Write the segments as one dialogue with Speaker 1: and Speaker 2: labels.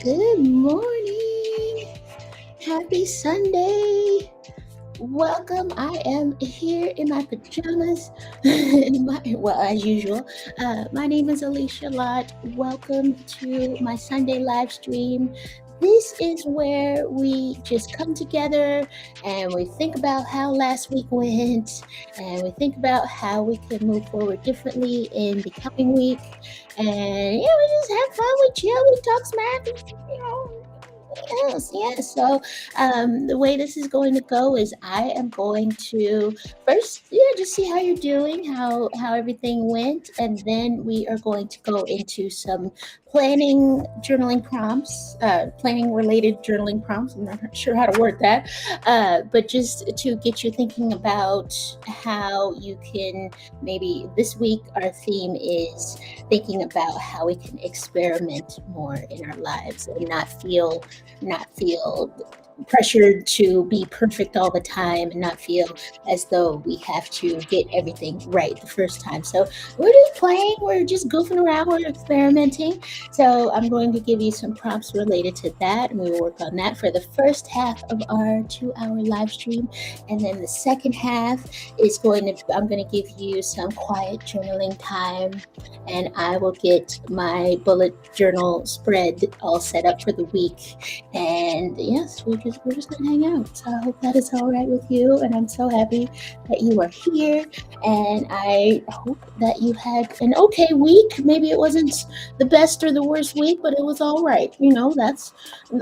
Speaker 1: Good morning. Happy Sunday. Welcome. I am here in my pajamas. As usual. My name is Alicia Lott. Welcome to my Sunday live stream. This is where we just come together and we think about how last week went and we think about how we can move forward differently in the coming week. And yeah, we just have fun, we chill, we talk smack, you know, yes, yes. So, the way this is going to go is I am going to first, just see how you're doing, how everything went, and then we are going to go into some journaling prompts, planning related journaling prompts. I'm not sure how to word that, but just to get you thinking about how you can maybe this week. Our theme is thinking about how we can experiment more in our lives and not feel pressured to be perfect all the time and not feel as though we have to get everything right the first time. So we're just playing, we're just goofing around, we're experimenting. So I'm going to give you some prompts related to that, and we will work on that for the first half of our 2 hour live stream. And then the second half is I'm going to give you some quiet journaling time, and I will get my bullet journal spread all set up for the week. And yes, we're just gonna hang out. So I hope that is all right with you. And I'm so happy that you are here. And I hope that you had an okay week. Maybe it wasn't the best or the worst week, but it was all right.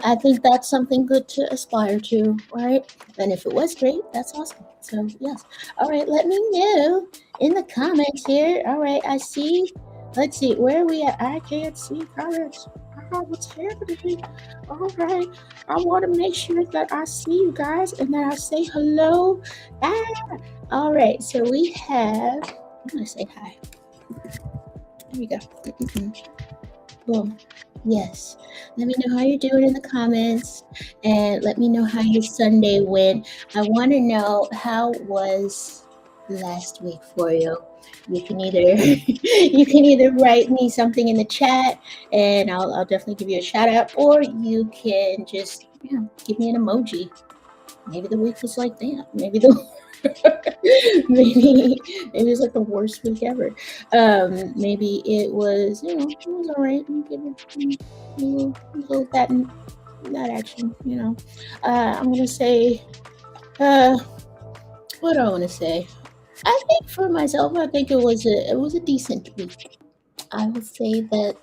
Speaker 1: I think that's something good to aspire to, right? And if it was great, that's awesome. So yes. All right, let me know in the comments here. All right, I see. Let's see, where are we at? I can't see comments. What's happening? All right, I want to make sure that I see you guys and that I say hello. All right, so I'm going to say hi. There we go. Boom. Yes. Let me know how you're doing in the comments and let me know how your Sunday went. I want to know how was last week for you. You can either you can either write me something in the chat and I'll definitely give you a shout out, or you can just give me an emoji. Maybe the week was like that. Maybe it's like the worst week ever. Maybe it was all right. A little that action. I'm gonna say. What do I want to say? I think for myself, I think it was a decent week. I would say that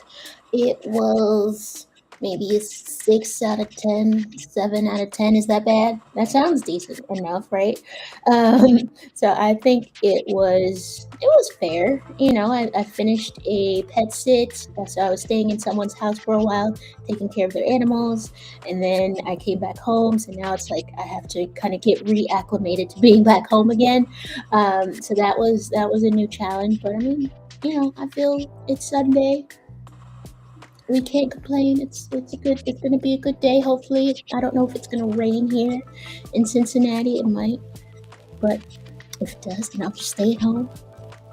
Speaker 1: it was maybe a 6 out of 10, 7 out of 10. Is that bad? That sounds decent enough, right? So I think it was fair. I finished a pet sit, so I was staying in someone's house for a while, taking care of their animals, and then I came back home. So now it's like I have to kind of get reacclimated to being back home again. So that was a new challenge, but I mean, I feel it's Sunday. We can't complain. It's gonna be a good day. Hopefully, I don't know if it's gonna rain here in Cincinnati. It might, but if it does, then I'll just stay at home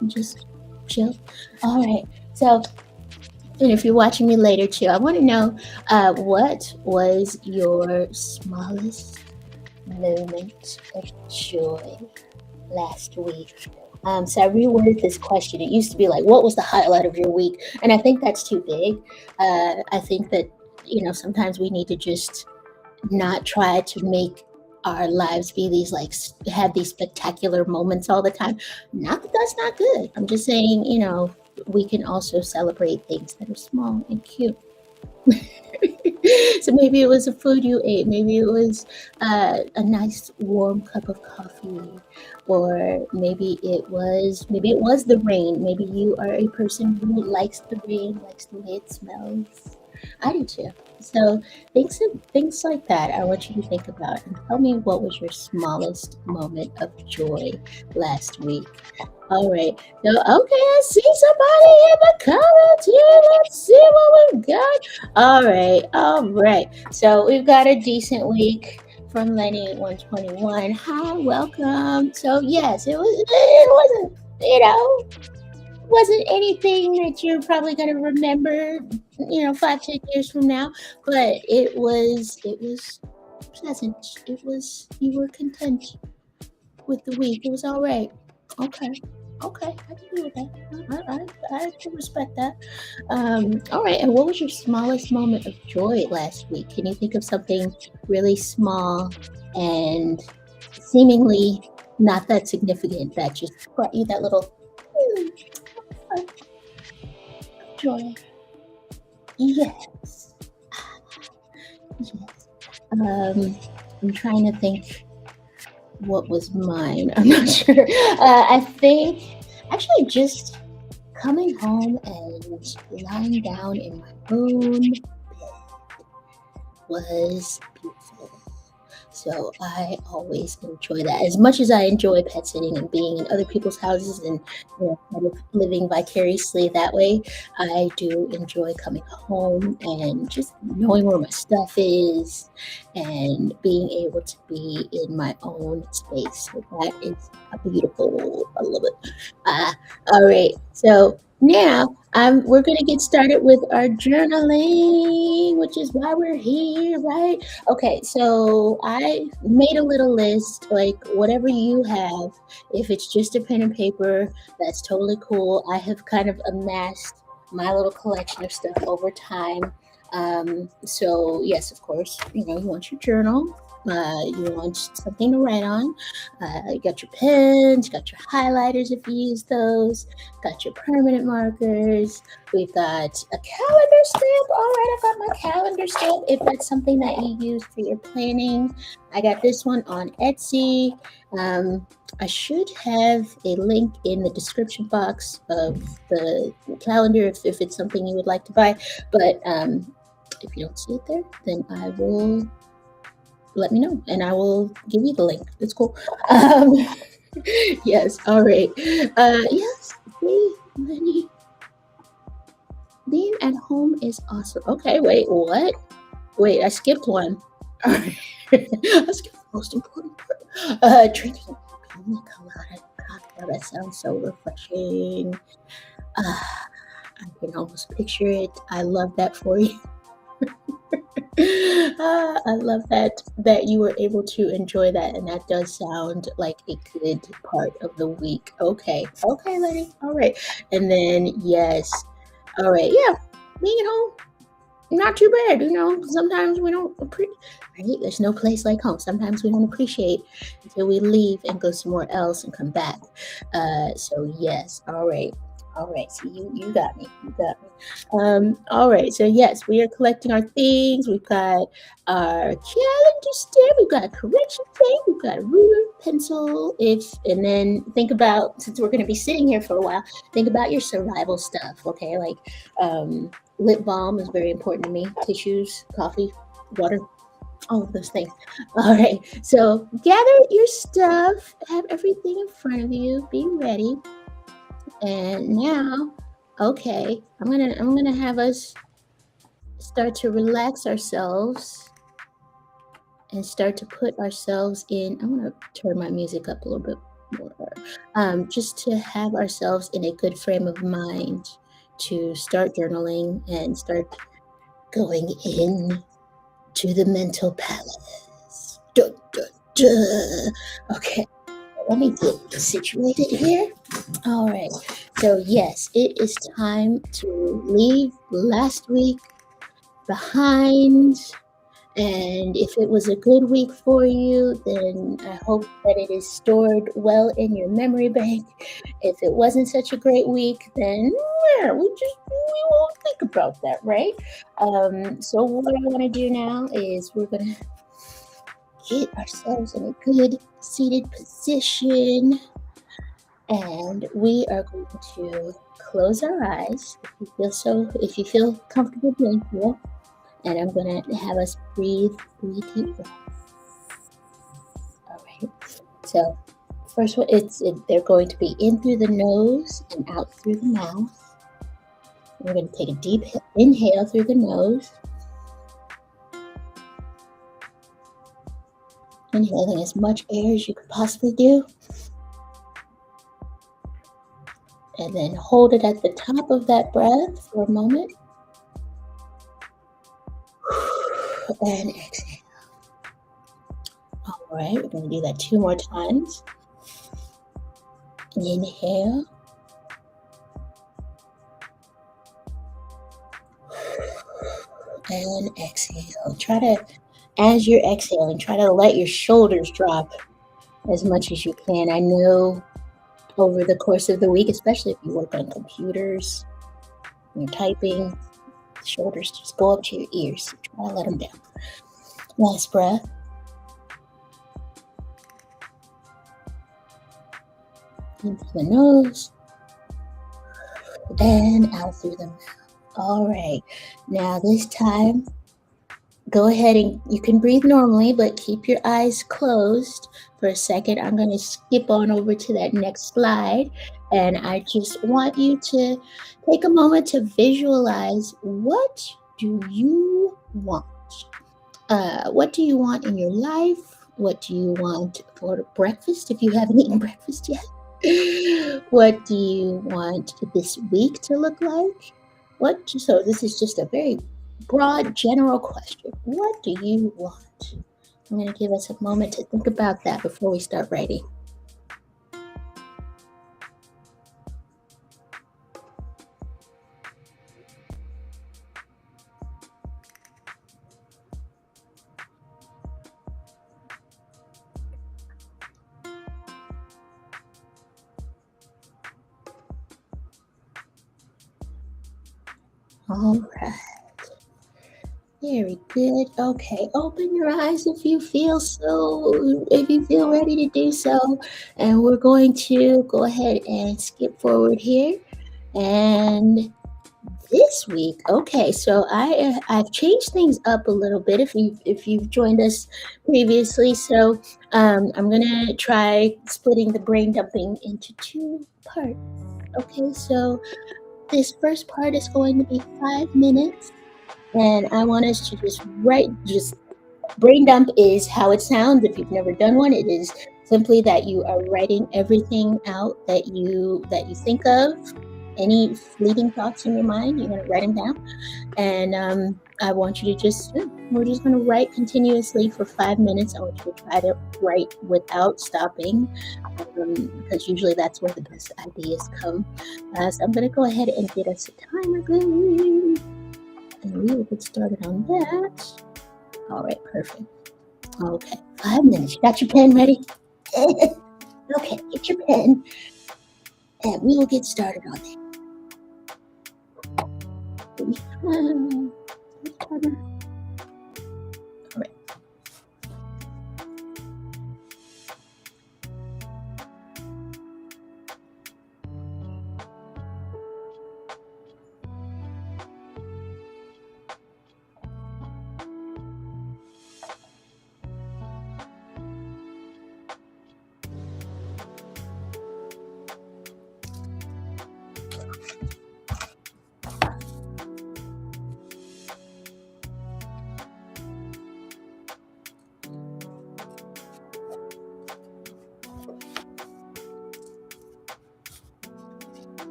Speaker 1: and just chill. All right. So, and if you're watching me later too, I want to know what was your smallest moment of joy last week? So I reworded this question. It used to be like, what was the highlight of your week? And I think that's too big. I think that, sometimes we need to just not try to make our lives be have these spectacular moments all the time. Not that that's not good. I'm just saying, we can also celebrate things that are small and cute. So maybe it was the food you ate. Maybe it was a nice warm cup of coffee, or maybe it was the rain. Maybe you are a person who likes the rain, likes the way it smells. I do too. So things like that, I want you to think about and tell me what was your smallest moment of joy last week. All right. So, okay, I see somebody in the comments here. Let's see what we've got. All right. All right. So we've got a decent week from Lenny 121. Hi, welcome. So yes, it wasn't, wasn't anything that you're probably going to remember, 5, 10 years from now, but it was pleasant. It was you were content with the week. It was all right. Okay. Okay, I can deal with that. I can respect that. All right, and what was your smallest moment of joy last week? Can you think of something really small and seemingly not that significant that just brought you that little "Hmm, of joy?" Yes, yes. I'm trying to think what was mine. I'm not sure. I think actually just coming home and lying down in my own was beautiful. So I always enjoy that. As much as I enjoy pet sitting and being in other people's houses and kind of living vicariously that way, I do enjoy coming home and just knowing where my stuff is and being able to be in my own space. So that is a beautiful. I love it. Uh, all right. So now we're going to get started with our journaling, which is why we're here, right? Okay, so I made a little list, like whatever you have. If it's just a pen and paper, that's totally cool. I have kind of amassed my little collection of stuff over time. So yes, of course, you want your journal. You want something to write on. You got your pens, got your highlighters if you use those, got your permanent markers. We've got a calendar stamp. All right, I got my calendar stamp if that's something that you use for your planning. I got this one on Etsy. Um, I should have a link in the description box of the calendar if it's something you would like to buy. But if you don't see it there, then I will let me know and I will give you the link. It's cool. Um, yes, all right. Yes, being at home is awesome. Okay, wait, what? Wait, I skipped one. All right. I skipped the most important part. Drinking pina colada cocktail. That sounds so refreshing. I can almost picture it. I love that for you. I love that you were able to enjoy that, and that does sound like a good part of the week. Okay, okay, lady. All right, and then yes, all right, yeah, being at home, not too bad. Sometimes we don't appreciate. Right? There's no place like home. Sometimes we don't appreciate until we leave and go somewhere else and come back. So yes, all right. All right, so you got me. You got me. All right, so yes, we are collecting our things. We've got our calendar stamp. We've got a correction tape. We've got a ruler, pencil. And then think about, since we're going to be sitting here for a while, think about your survival stuff. Okay, like lip balm is very important to me. Tissues, coffee, water, all of those things. All right, so gather your stuff. Have everything in front of you. Be ready. And now, okay, I'm gonna have us start to relax ourselves and start to put ourselves in. I'm gonna turn my music up a little bit more, just to have ourselves in a good frame of mind to start journaling and start going in to the mental palace. Dun, dun, dun. Okay, let me get situated here. All right. So, yes, it is time to leave last week behind. And if it was a good week for you, then I hope that it is stored well in your memory bank. If it wasn't such a great week, then we won't think about that, right? So what I want to do now is we're gonna get ourselves in a good seated position. And we are going to close our eyes if you feel comfortable doing so. And I'm going to have us breathe 3 deep breaths. All right. So first one, they're going to be in through the nose and out through the mouth. We're going to take a deep inhale through the nose. Inhaling as much air as you could possibly do. and then hold it at the top of that breath for a moment. And exhale. All right, we're going to do that two more times. Inhale. And exhale. As you're exhaling, try to let your shoulders drop as much as you can. I know over the course of the week, especially if you work on computers, when you're typing, the shoulders just go up to your ears. So try to let them down. Last breath. In through the nose and out through the mouth. All right. Now this time, go ahead and you can breathe normally, but keep your eyes closed for a second. I'm going to skip on over to that next slide. And I just want you to take a moment to visualize, what do you want? What do you want in your life? What do you want for breakfast if you haven't eaten breakfast yet? What do you want this week to look like? So this is just a very broad, general question. What do you want? I'm going to give us a moment to think about that before we start writing. All right. Very good. Okay, open your eyes if you feel ready to do so. And we're going to go ahead and skip forward here. And this week, okay, so I've changed things up a little bit if you've joined us previously. So I'm gonna try splitting the brain dumping into two parts. Okay, so this first part is going to be 5 minutes, and I want us to just brain dump is how it sounds. If you've never done one, it is simply that you are writing everything out that you think of. Any fleeting thoughts in your mind, you're going to write them down. And I want you to we're just going to write continuously for 5 minutes. I want you to try to write without stopping, because usually that's where the best ideas come. So I'm going to go ahead and get us a timer going, and we will get started on that. All right, perfect. Okay, 5 minutes. You got your pen ready? Okay, get your pen, and we will get started on it. All right.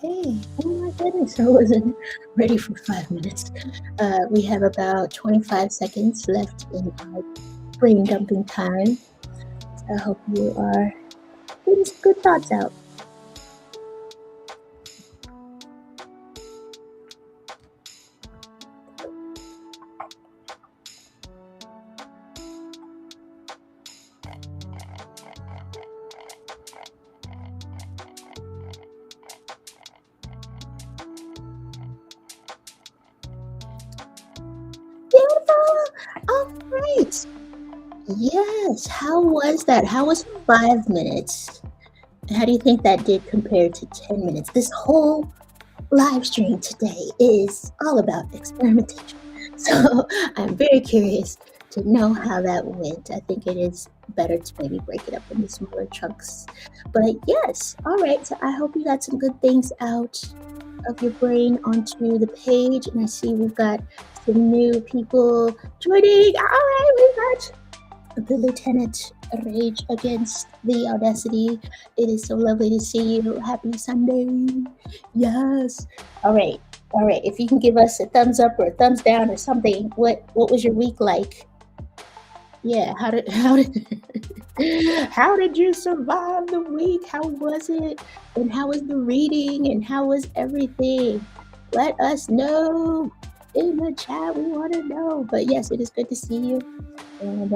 Speaker 1: Okay. Oh my goodness, I wasn't ready for 5 minutes. We have about 25 seconds left in our brain dumping time. So I hope you are getting some good thoughts out. Beautiful. All right. Yes. How was that? How was 5 minutes? How do you think that did compared to 10 minutes? This whole live stream today is all about experimentation. So I'm very curious to know how that went. I think it is better to maybe break it up into smaller chunks. But yes, all right. So I hope you got some good things out of your brain onto the page. And I see we've got some new people joining. All right, we've got the Lieutenant Rage Against the Audacity. It is so lovely to see you. Happy Sunday. Yes. All right. All right. If you can give us a thumbs up or a thumbs down or something, what was your week like? Yeah, how did how did you survive the week? How was it? And how was the reading? And how was everything? Let us know in the chat. We want to know. But yes, it is good to see you. And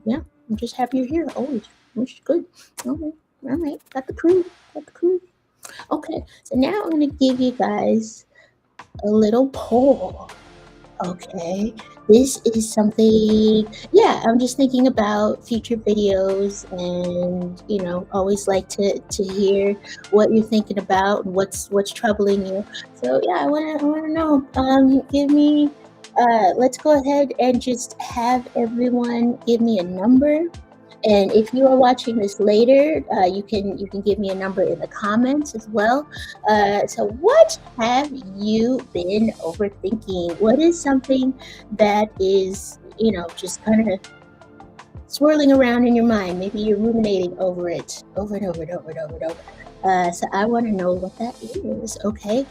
Speaker 1: yeah, I'm just happy you're here always, which is good. Okay, all right, got the crew, got the crew. Okay, so now I'm gonna give you guys a little poll. Okay, this is something. Yeah, I'm just thinking about future videos, and always like to hear what you're thinking about, and what's troubling you. So yeah, I wanna know. Give me. Let's go ahead and just have everyone give me a number. And if you are watching this later, you can give me a number in the comments as well. So, what have you been overthinking? What is something that is just kind of swirling around in your mind? Maybe you're ruminating over it over and over and over and over and over. So I want to know what that is. Okay.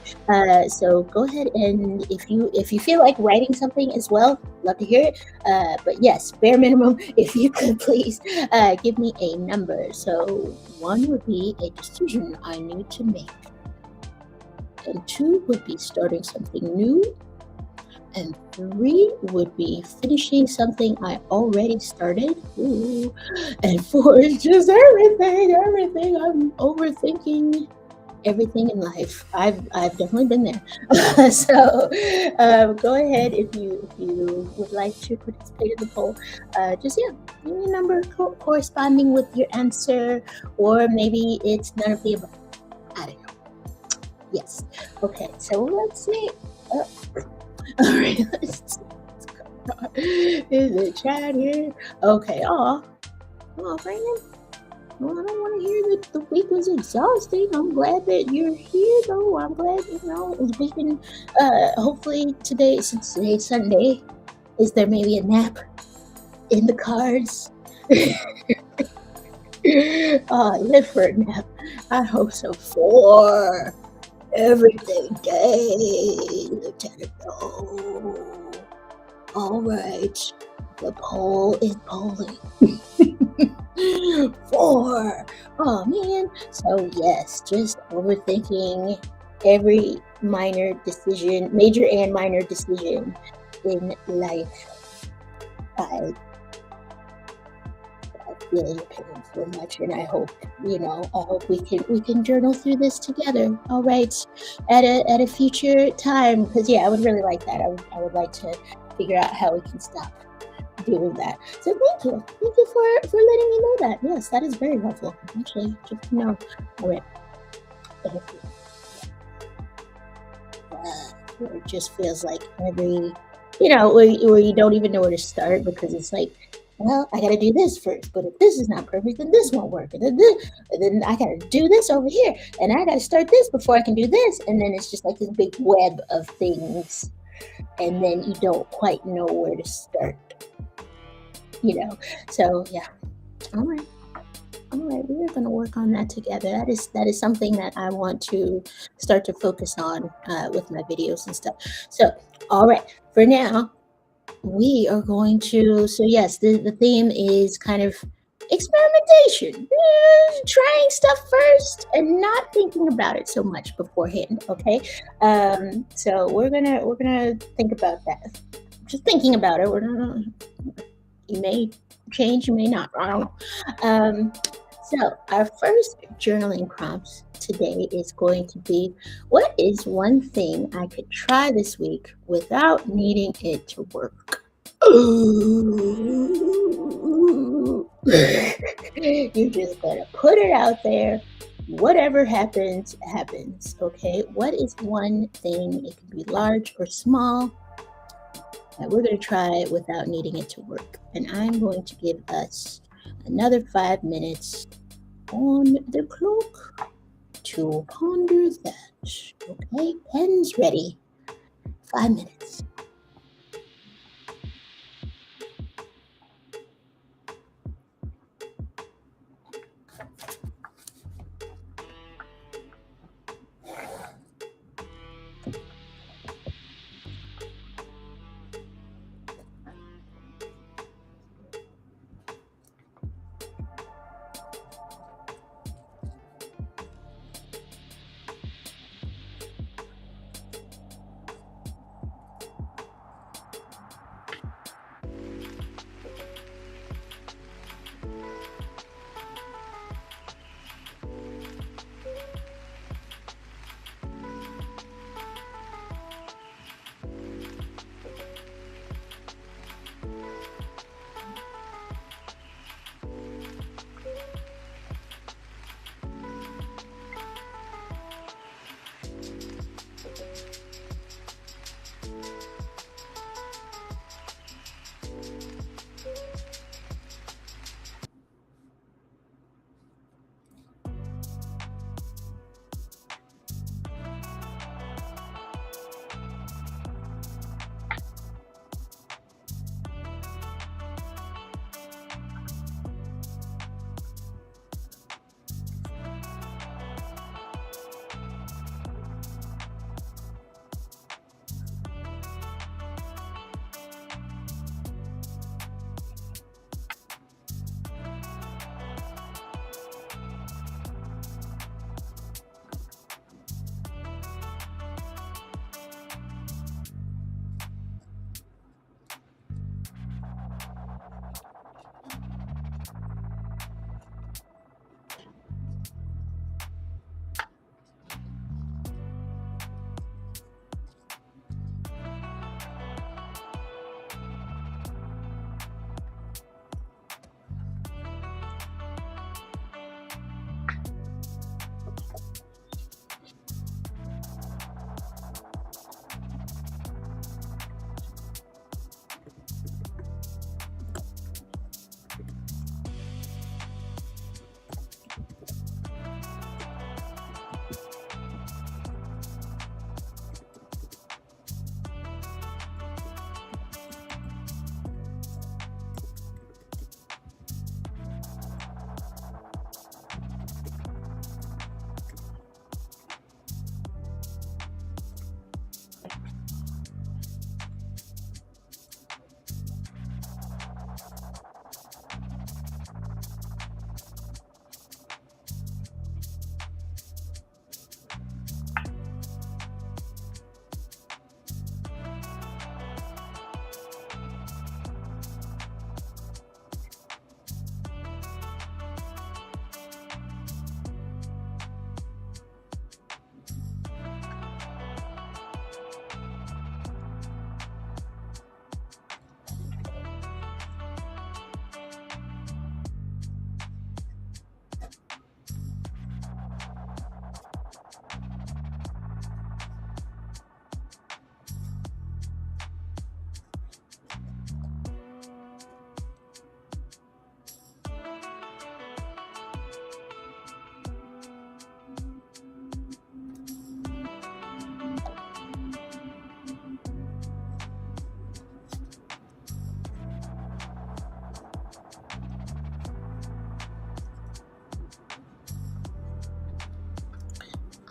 Speaker 1: So go ahead, and if you feel like writing something as well, love to hear it. But yes, bare minimum, if you could please give me a number. So one would be a decision I need to make, and two would be starting something new, and three would be finishing something I already started. Ooh. And four is just everything. I'm overthinking everything in life. I've definitely been there. So go ahead if you would like to participate in the poll. Just give me a number corresponding with your answer, or maybe it's none of the above. I don't know. Yes. Okay. So let's see. All right, let's go in the chat here. Okay, Brandon. Well, I don't want to hear that the week was exhausting. I'm glad that you're here, though. I'm glad, we can, hopefully today, since today's Sunday, is there maybe a nap in the cards? I live for a nap. I hope so. For everything day, Lieutenant. Oh, all right. The poll is polling. 4. Oh man. So yes, just overthinking every minor decision, major and minor decision in life. I feel your pain so much, and I hope we can journal through this together. All right, at a future time, because I would really like that. I would like to figure out how we can stop doing that. So thank you for letting me know that. Yes, that is very helpful. Actually, just to know. All right. It just feels like every where you don't even know where to start, because it's like, well, I got to do this first, but if this is not perfect, then this won't work, and then I got to do this over here, and I got to start this before I can do this, and then it's just like this big web of things, and then you don't quite know where to start. So yeah, all right, right, we are going to work on that together. That is something that I want to start to focus on with my videos and stuff. So, all right, for now, we are going to. So yes, the theme is kind of experimentation, trying stuff first and not thinking about it so much beforehand. Okay, so we're gonna think about that. Just thinking about it. We're not. You may change, you may not. I don't know. Um, so, our first journaling prompts today is going to be, what is one thing I could try this week without needing it to work? You're just going to put it out there. Whatever happens, happens. Okay. What is one thing? It can be large or small that we're going to try without needing it to work. And I'm going to give us another 5 minutes on the clock to ponder that. Okay, pens ready. 5 minutes.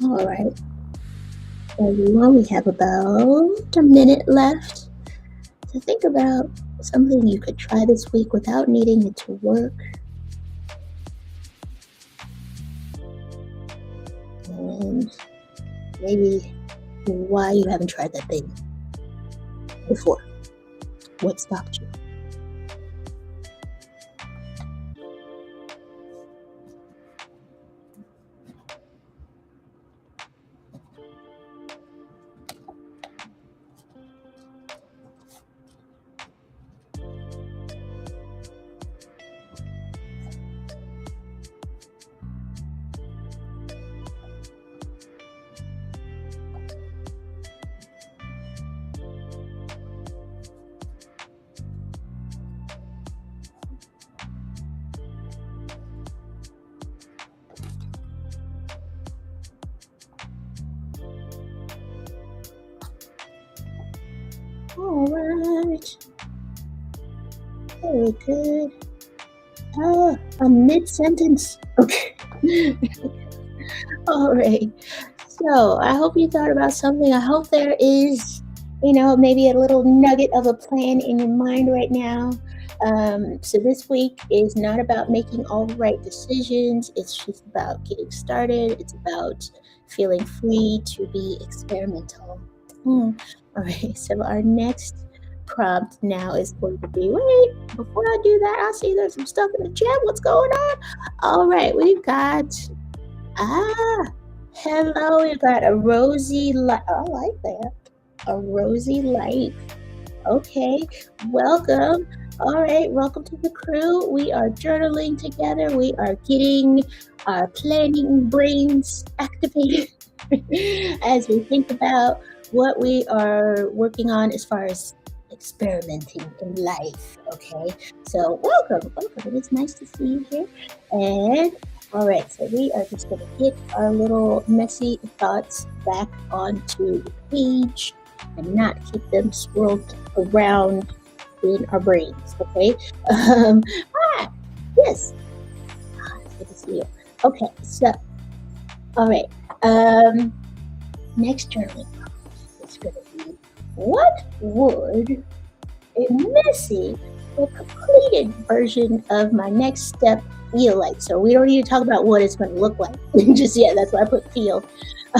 Speaker 1: All right, everyone, we have about a minute left to think about something you could try this week without needing it to work, and maybe why you haven't tried that thing before. What stopped you? All right, very good. A mid sentence. Okay. All right. So I hope you thought about something. I hope there is, maybe a little nugget of a plan in your mind right now. So this week is not about making all the right decisions. It's just about getting started. It's about feeling free to be experimental. All right. So our next prompt now is going to be, wait, before I do that, I see there's some stuff in the chat. What's going on? All right. We've got Ah, hello. You got a rosy light. I like that. A rosy light. Okay, welcome. All right, welcome to the crew. We are journaling together. We are getting our planning brains activated as we think about what we are working on as far as experimenting in life. Okay, so welcome. It's nice to see you here. And all right, so we are just going to get our little messy thoughts back onto the page and not keep them swirled around in our brains. Okay. Um, ah, yes. It's good to see you. Okay, so all right. Next journaling prompt is going to be, what would a messy but completed version of my next step feel like? So we don't need to talk about what it's going to look like just yet. That's why I put feel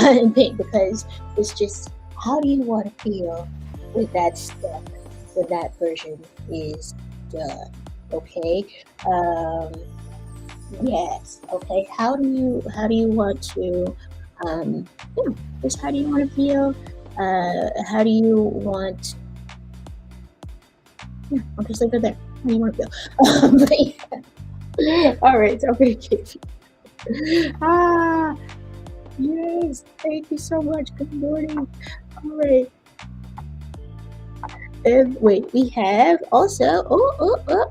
Speaker 1: in pink, because it's just, how do you want to feel with that step when that version is done? Okay. Yes. Okay. How do you want to yeah, just how do you want to feel? How do you want Yeah, I'll just leave it there. How do you want to feel? But yeah. All right. Okay, Katie. Ah, yes. Thank you so much. Good morning. All right. And wait, we have also.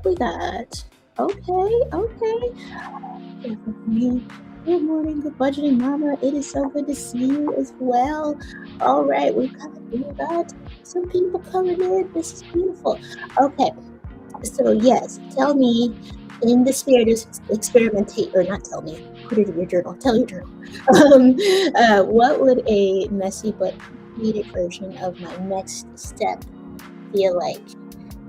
Speaker 1: We got. Okay. Good morning, good budgeting mama. It is so good to see you as well. All right, we got some people coming in. This is beautiful. Okay, so yes, tell me, in the spirit of experimentate, or not tell me, put it in your journal. Tell your journal. What would a messy but completed version of my next step feel like?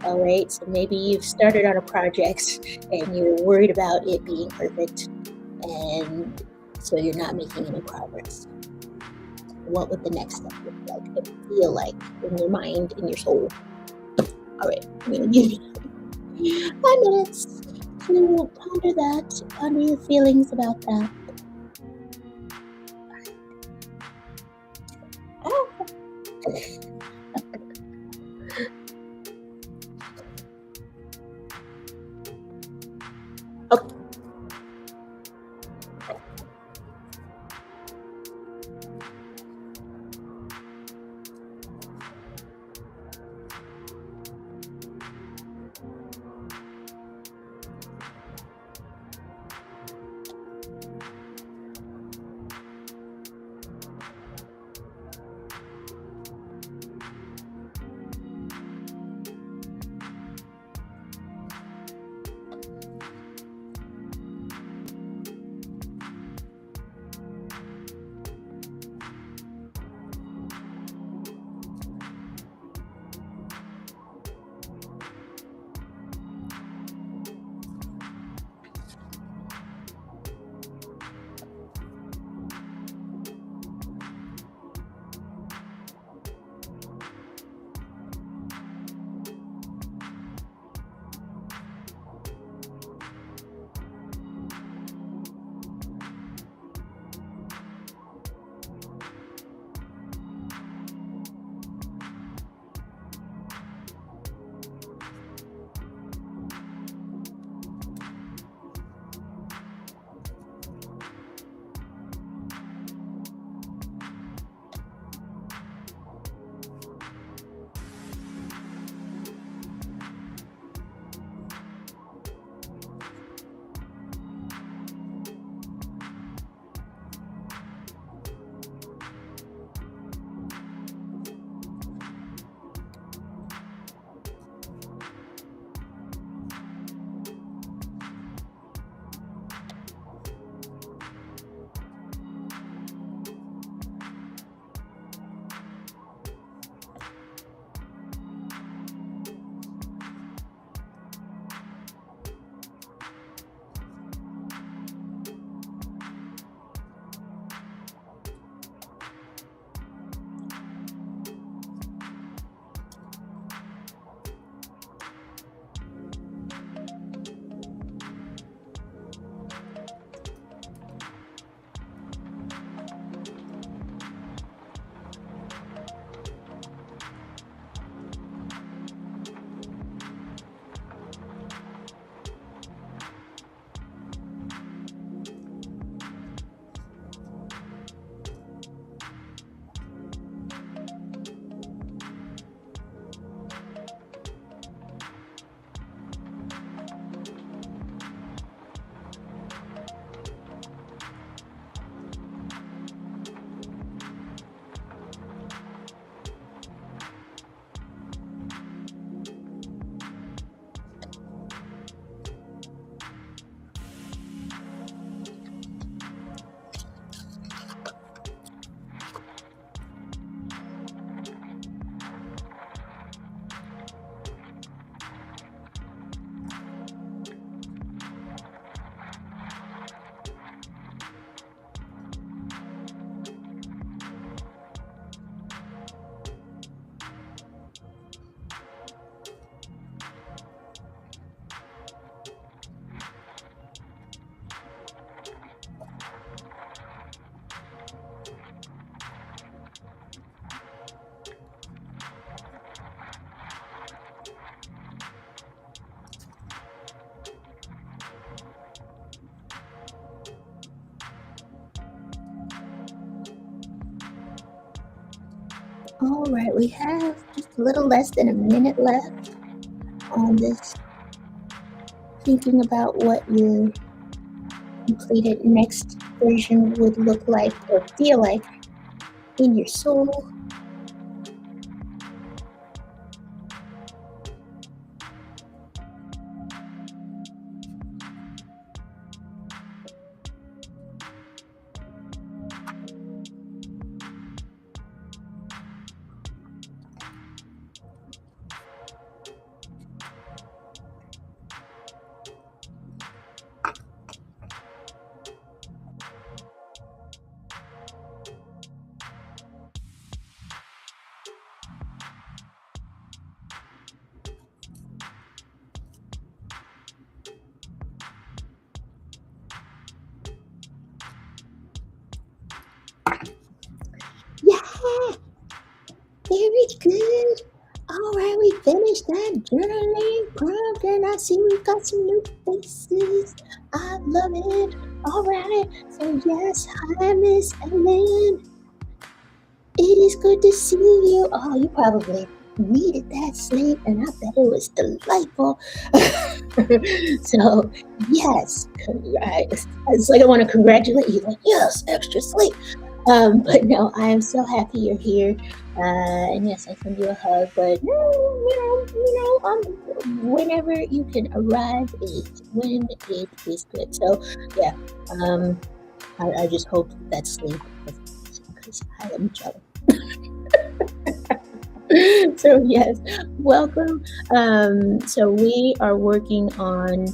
Speaker 1: All right, so maybe you've started on a project and you're worried about it being perfect, and so you're not making any progress. What would the next step look like and feel like in your mind, in your soul? All right, I'm gonna give you 5 minutes to ponder your feelings about that. Oh, okay. All right, we have just a little less than a minute left on this, thinking about what your completed next version would look like or feel like in your soul. Yeah, very good. All right, we finished that journaling prompt, and I see we've got some new faces. I love it. All right, so yes, hi, Miss Ellen. It is good to see you. Oh, you probably needed that sleep, and I bet it was delightful. So, yes, it's like I want to congratulate you. Like, yes, extra sleep. But no, I am so happy you're here. And yes, I send you a hug. But no, whenever you can arrive is when it is good. So, yeah, um, I just hope that sleep, because I am jealous. So yes, welcome. So we are working on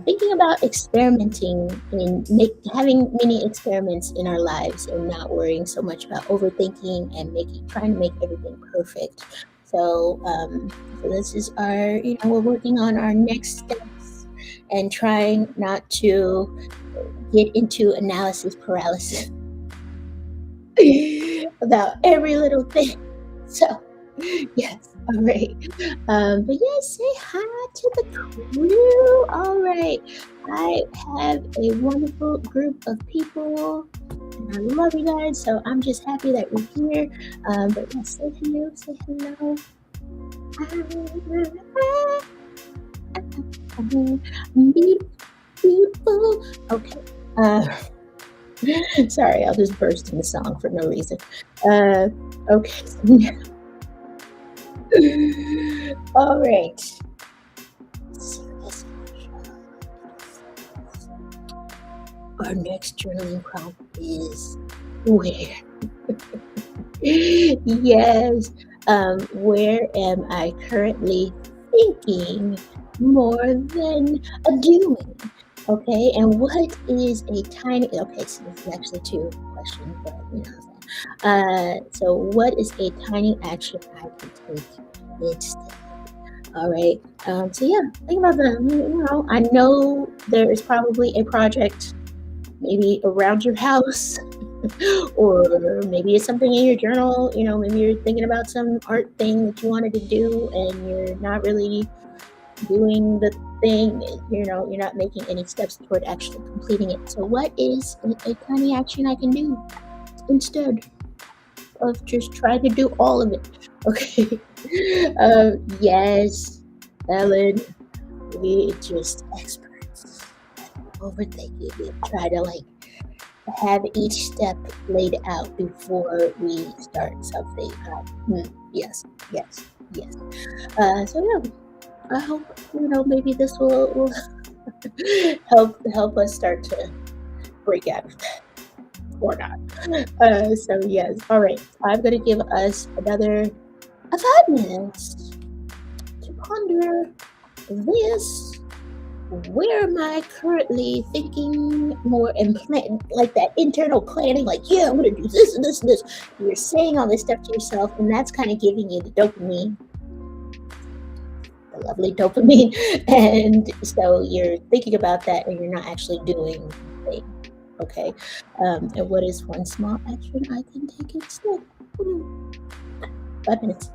Speaker 1: thinking about experimenting in having many experiments in our lives and not worrying so much about overthinking and trying to make everything perfect. So this is we're working on our next steps and trying not to get into analysis paralysis about every little thing. So yes, all right. But yes, say hi to the crew. All right. I have a wonderful group of people and I love you guys. So I'm just happy that you're here. But yes, say hello, say hello. Beautiful, beautiful. Okay. Sorry, I'll just burst into song for no reason. Okay. All right. Serious. Our next journaling prompt is where. Yes. Where am I currently thinking more than doing? Okay. And what is a tiny? Okay, so this is actually two questions, but so what is a tiny action I can take instead? All right. So yeah, think about that. I know there is probably a project maybe around your house, or maybe it's something in your journal. Maybe you're thinking about some art thing that you wanted to do, and you're not really doing the thing. You're not making any steps toward actually completing it. So, what is a tiny action I can do instead of just trying to do all of it? Okay. Yes, Ellen, we just experts overthinking. We try to have each step laid out before we start something. Yes, yes, yes. So yeah, I hope maybe this will help us start to break out of that or not. So yes, all right. I'm gonna give us another 5 minutes to ponder this. Where am I currently thinking more and plan, like that internal planning, like, yeah, I'm gonna do this and this and this. You're saying all this stuff to yourself, and that's kind of giving you the dopamine, the lovely dopamine. And so you're thinking about that and you're not actually doing the thing. Okay. And what is one small action I can take instead? 5 minutes.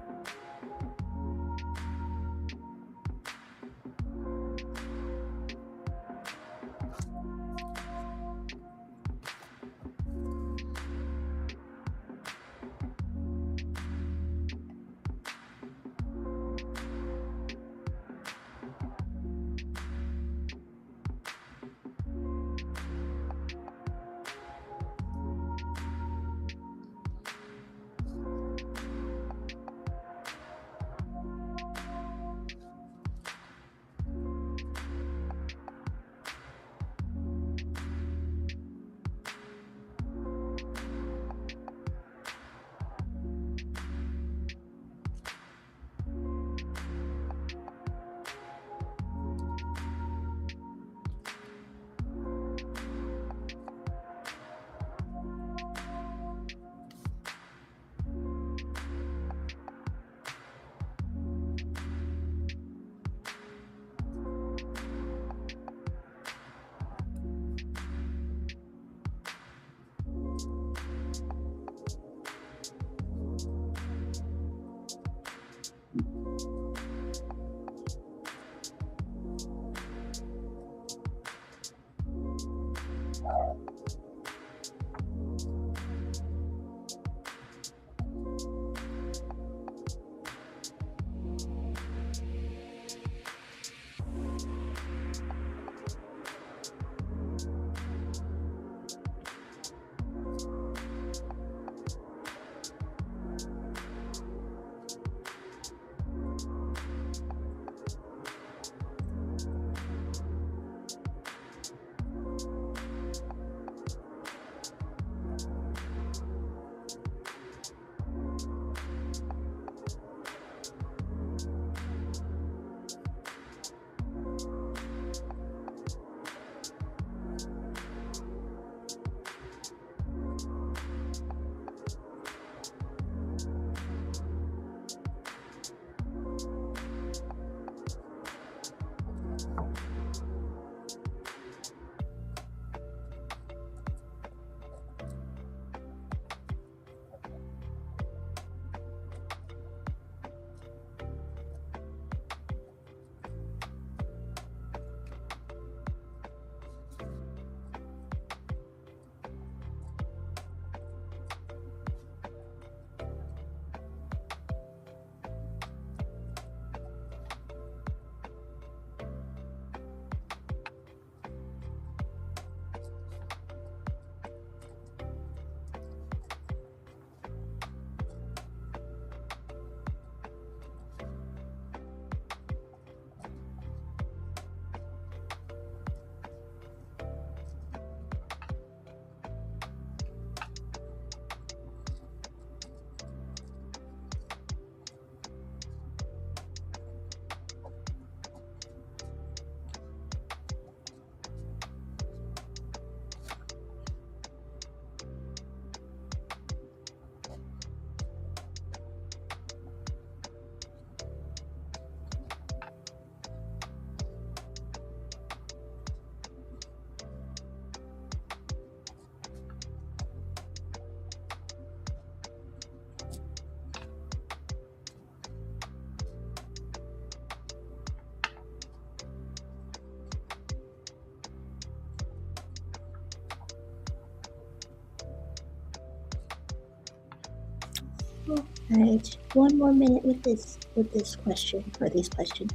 Speaker 1: All right, one more minute with this question or these questions.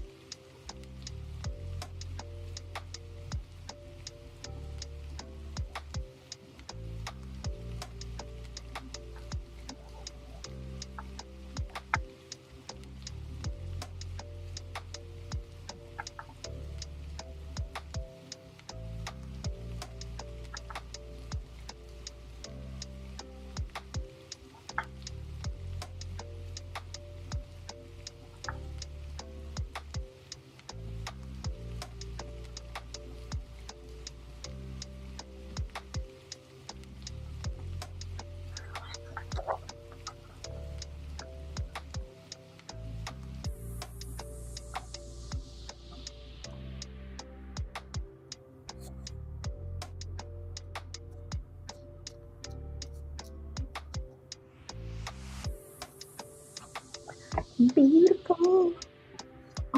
Speaker 1: Beautiful.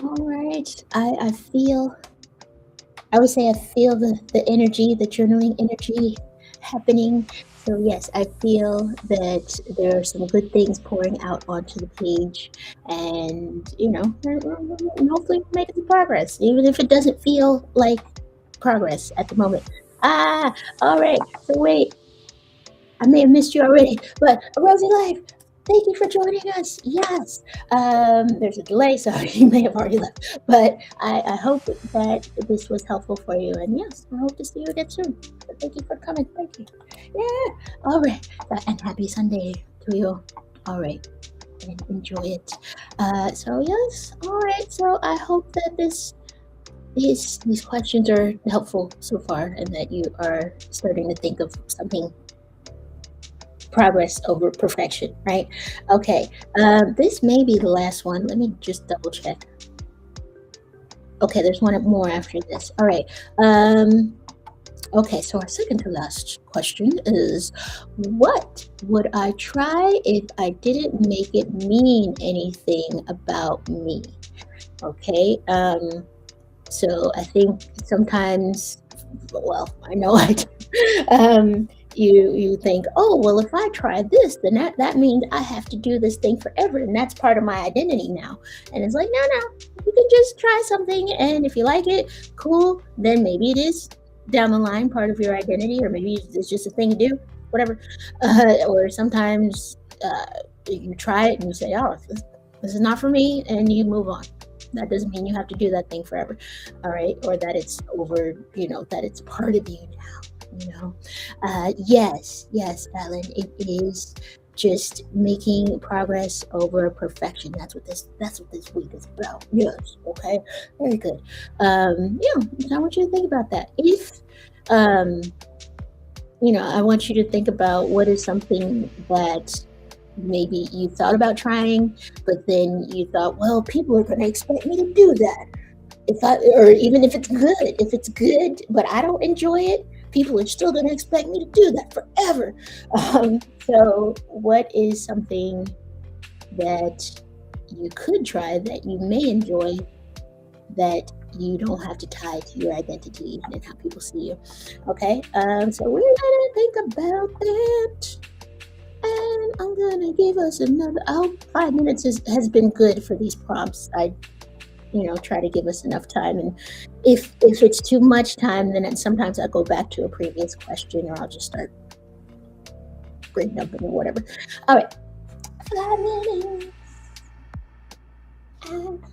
Speaker 1: All right. I would say I feel the energy, the journaling energy happening. So yes, I feel that there are some good things pouring out onto the page, and and hopefully we'll make some progress, even if it doesn't feel like progress at the moment. Ah, all right. So wait, I may have missed you already, but Rosie Life, thank you for joining us. Yes, there's a delay, so you may have already left, but I hope that this was helpful for you. And yes, I hope to see you again soon. But thank you for coming. Thank you. Yeah. All right. And happy Sunday to you. All right. And enjoy it. So yes. All right. So I hope that these questions are helpful so far, and that you are starting to think of something progress over perfection, right? Okay, this may be the last one. Let me just double check. Okay, there's one more after this. All right. Um, okay, so our second to last question is, what would I try if I didn't make it mean anything about me? Okay. So I think sometimes, well, I know I do. You think, oh well, if I try this, then that means I have to do this thing forever, and that's part of my identity now. And it's like, no, no, you can just try something, and if you like it, cool. Then maybe it is down the line part of your identity, or maybe it's just a thing to do, whatever. Or sometimes you try it and you say, oh, this is not for me, and you move on. That doesn't mean you have to do that thing forever, all right? Or that it's over, that it's part of you now. Yes, yes, Ellen, it is just making progress over perfection. That's what this week is about. Yes, okay, very good. I want you to think about that. If um, I want you to think about what is something that maybe you thought about trying, but then you thought, well, people are going to expect me to do that. Or even if it's good, but I don't enjoy it, people are still going to expect me to do that forever. So, what is something that you could try that you may enjoy, that you don't have to tie to your identity and how people see you? Okay, so we're gonna think about that. And I'm gonna give us another. Oh, 5 minutes has been good for these prompts. I try to give us enough time, and if it's too much time, then sometimes I'll go back to a previous question, or I'll just start brain dumping or whatever. All right, 5 minutes. And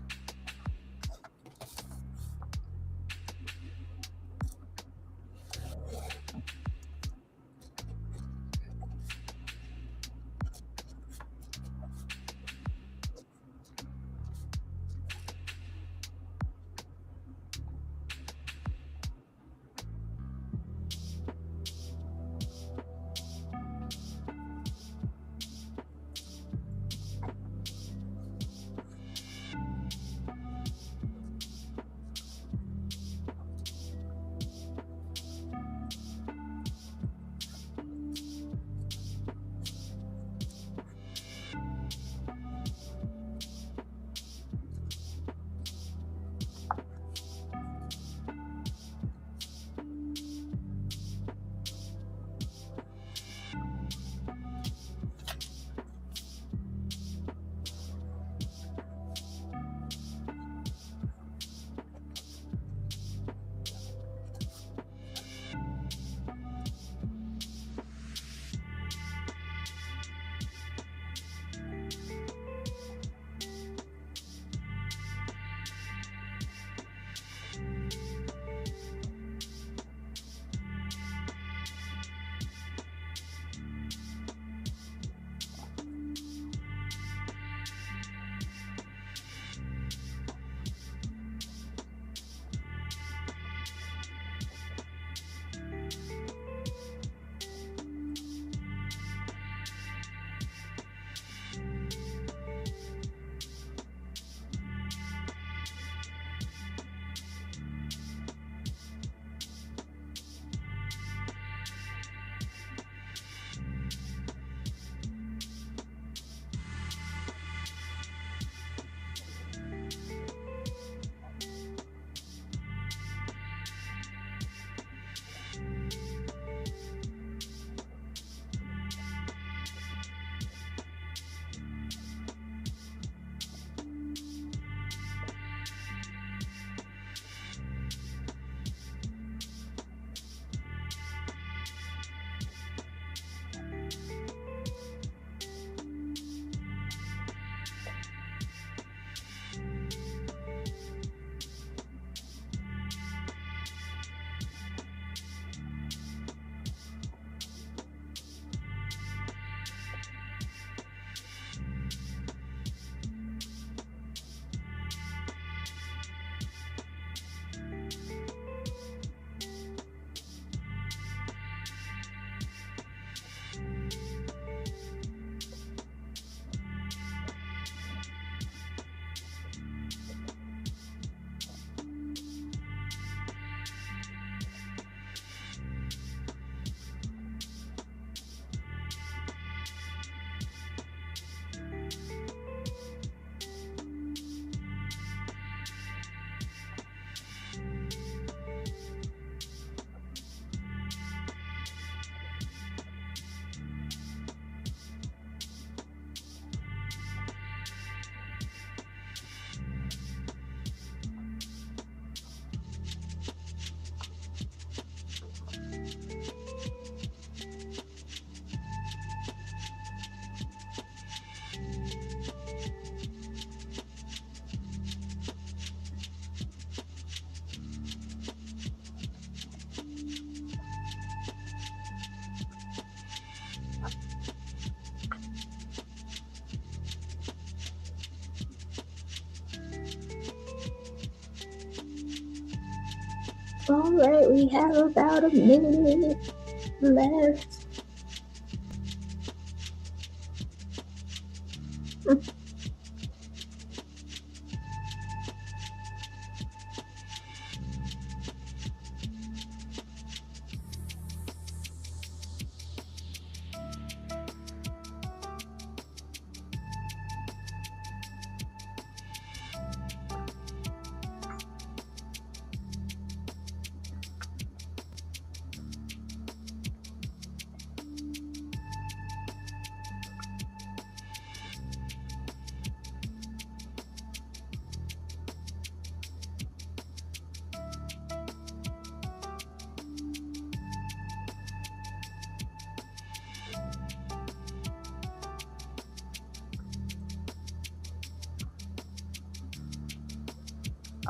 Speaker 1: All right, we have about a minute left.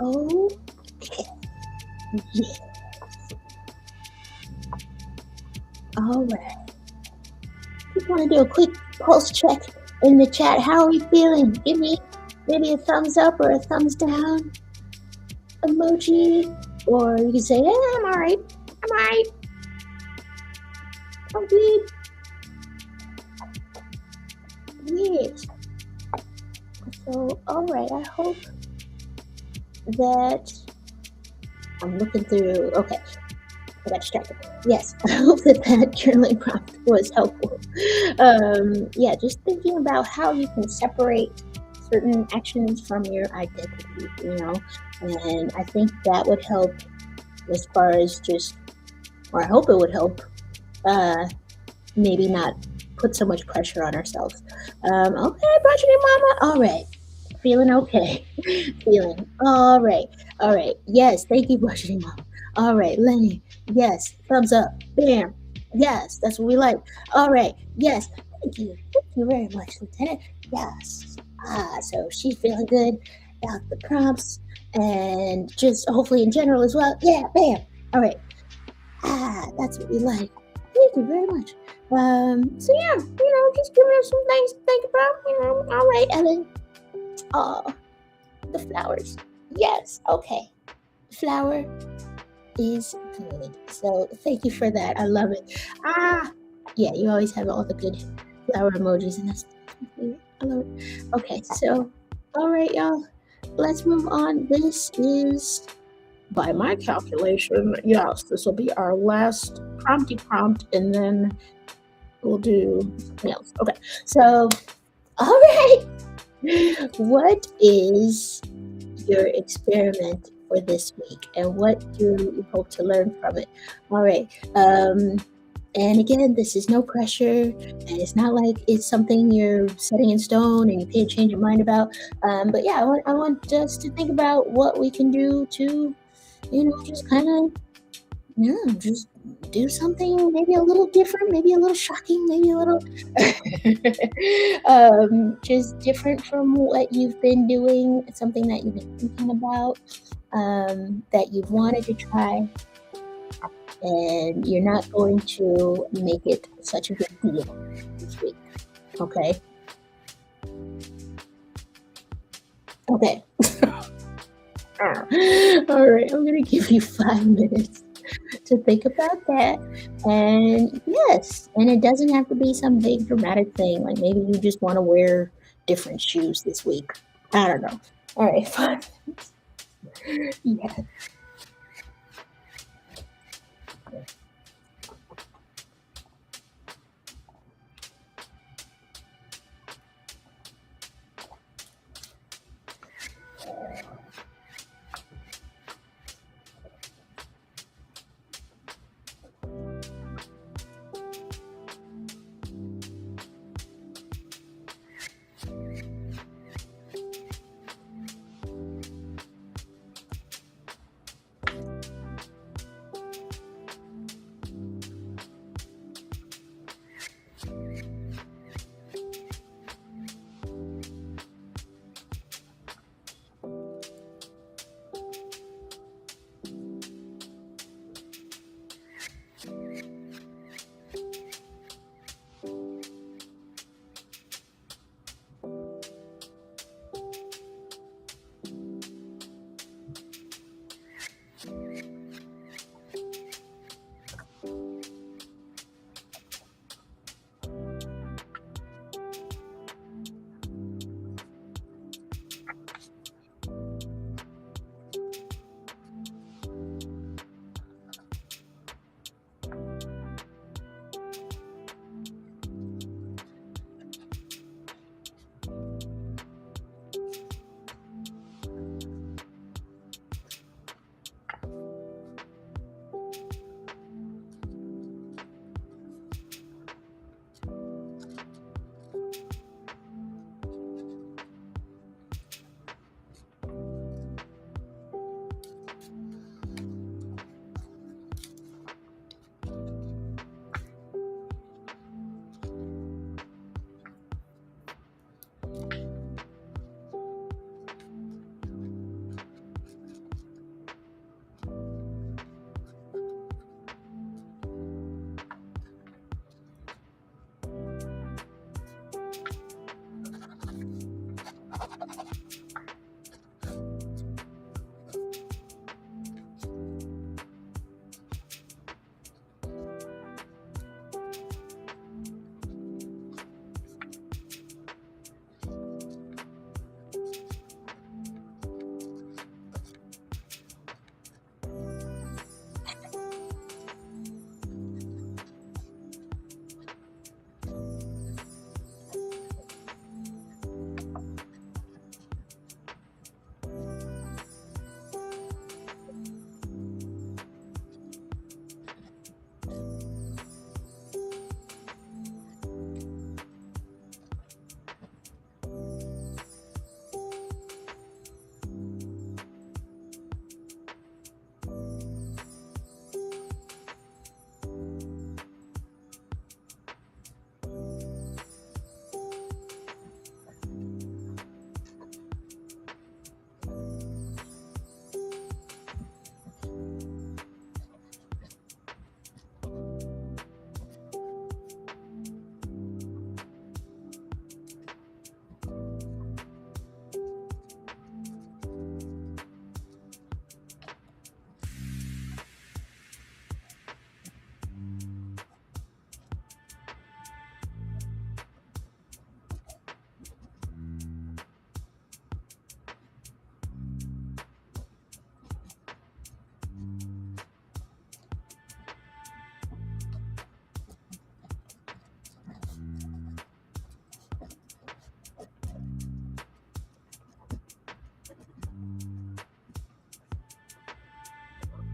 Speaker 1: Oh, yeah. All right. Just want to do a quick pulse check in the chat. How are we feeling? Give me maybe a thumbs up or a thumbs down emoji. Or you can say, yeah, I'm all right. I'm all right. I'm good. Yes. So, all right. I hope that I'm looking through. Okay. I got distracted. Yes, I hope that journaling prompt was helpful. Yeah, just thinking about how you can separate certain actions from your identity, and I think that would help as far as just, or I hope it would help, uh, maybe not put so much pressure on ourselves. Okay, budgeting mama. All right. Feeling okay. Feeling all right. All right. Yes. Thank you, budgeting mom. All right, Lenny. Yes. Thumbs up. Bam. Yes. That's what we like. All right. Yes. Thank you. Thank you very much, Lieutenant. Yes. So she's feeling good about the prompts and just hopefully in general as well. Yeah. Bam. All right. That's what we like. Thank you very much. So yeah, just give me some things to think about. All right, Ellen. Oh, the flowers. Yes, okay. Flower is good. So thank you for that. I love it. Yeah, you always have all the good flower emojis, and that's I love it. Okay, so all right, y'all. Let's move on. This is, by my calculation, yes, this will be our last prompty prompt, and then we'll do something else. Okay, so all right. What is your experiment for this week, and what do you hope to learn from it? All right. And again, this is no pressure, and it's not like it's something you're setting in stone and you can't change your mind about. But yeah, I want us to think about what we can do to, just kind of, yeah, just do something maybe a little different, maybe a little shocking, maybe a little just different from what you've been doing, something that you've been thinking about, that you've wanted to try, and you're not going to make it such a big deal this week. Okay. Okay. All right. I'm going to give you 5 minutes to think about that. And yes, and it doesn't have to be some big dramatic thing. Like maybe you just want to wear different shoes this week. I don't know. All right. 5 minutes. Yeah.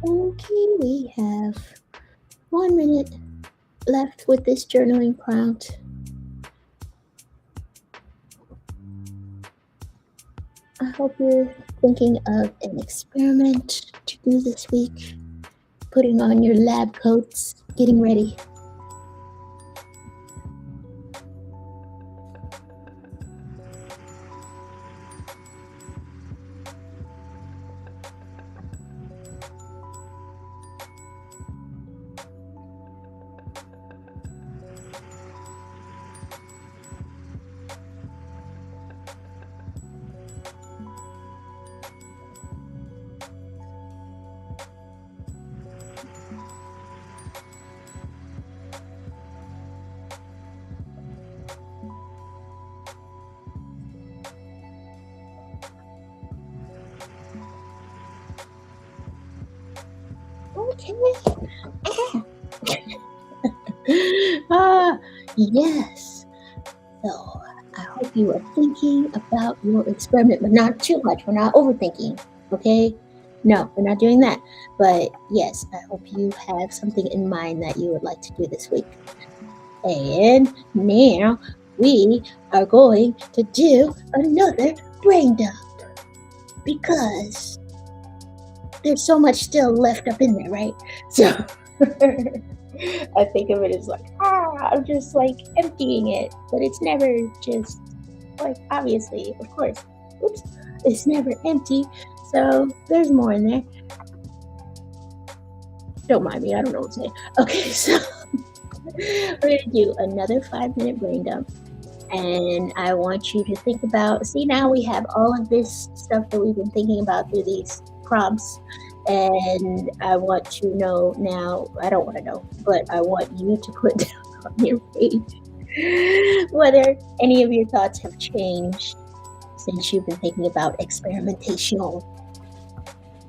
Speaker 1: Okay, we have 1 minute left with this journaling prompt. I hope you're thinking of an experiment to do this week, putting on your lab coats, getting ready. Okay. Ah, yes. So I hope you are thinking about your experiment, but not too much. We're not overthinking, okay? No, we're not doing that. But yes, I hope you have something in mind that you would like to do this week. And now we are going to do another brain dump because there's so much still left up in there, right? So I think of it as like, I'm just like emptying it, but it's never just like, obviously, of course, oops, it's never empty. So there's more in there. Don't mind me, I don't know what to say. Okay, so we're gonna do another 5 minute brain dump. And I want you to think about, see, now we have all of this stuff that we've been thinking about through these prompts. And I want to know now, I don't want to know, but I want you to put down on your page whether any of your thoughts have changed since you've been thinking about experimentational.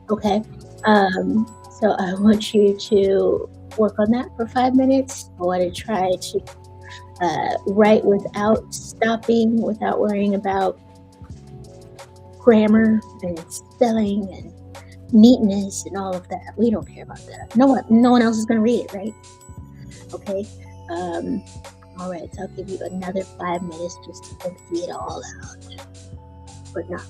Speaker 1: Okay. So I want you to work on that for 5 minutes. I want to try to write without stopping, without worrying about grammar and spelling and neatness and all of that. We don't care about that. No one else is going to read it, right? Okay. Um, all right. So I'll give you another 5 minutes just to empty it all out, but not.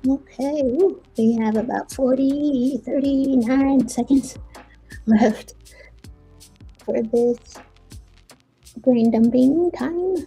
Speaker 1: Okay, woo, we have about 40, 39 seconds left for this brain dumping time.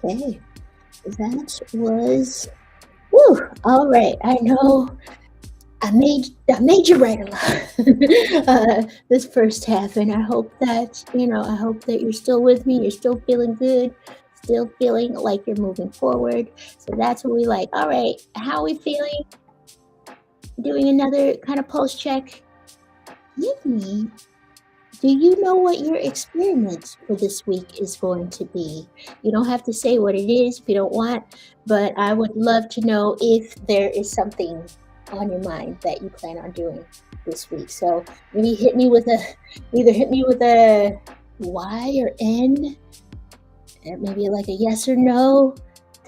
Speaker 1: Okay, that was, woo, all right. I know I made you write a lot this first half, and I hope that I hope that you're still with me. You're still feeling good, still feeling like you're moving forward. So that's what we like. All right, how are we feeling? Doing another kind of pulse check. Give me. Do you know what your experiment for this week is going to be? You don't have to say what it is if you don't want, but I would love to know if there is something on your mind that you plan on doing this week. So maybe hit me with a Y or N, and maybe like a yes or no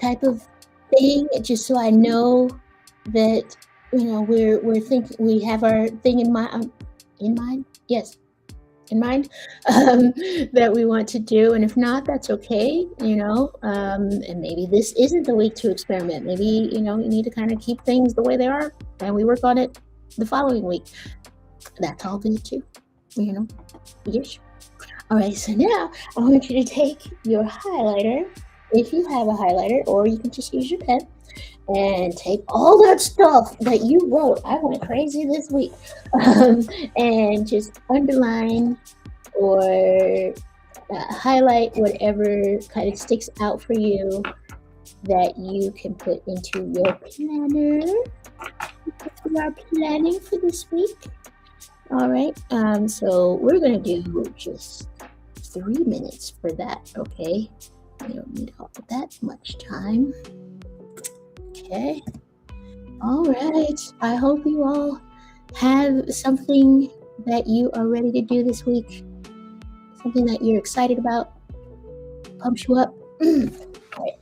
Speaker 1: type of thing, just so I know that we're thinking, we have our thing in mind. In mind, yes, in mind, that we want to do. And if not, that's okay, and maybe this isn't the week to experiment. Maybe, you need to kind of keep things the way they are and we work on it the following week. That's all good too, you know. Yes. All right, so now I want you to take your highlighter, if you have a highlighter, or you can just use your pen, and take all that stuff that you wrote. I went crazy this week, and just underline or highlight whatever kind of sticks out for you that you can put into your planner. We are planning for this week. All right. So we're gonna do just 3 minutes for that. Okay. We don't need all that much time. Okay. All right. I hope you all have something that you are ready to do this week. Something that you're excited about, pumps you up. All right.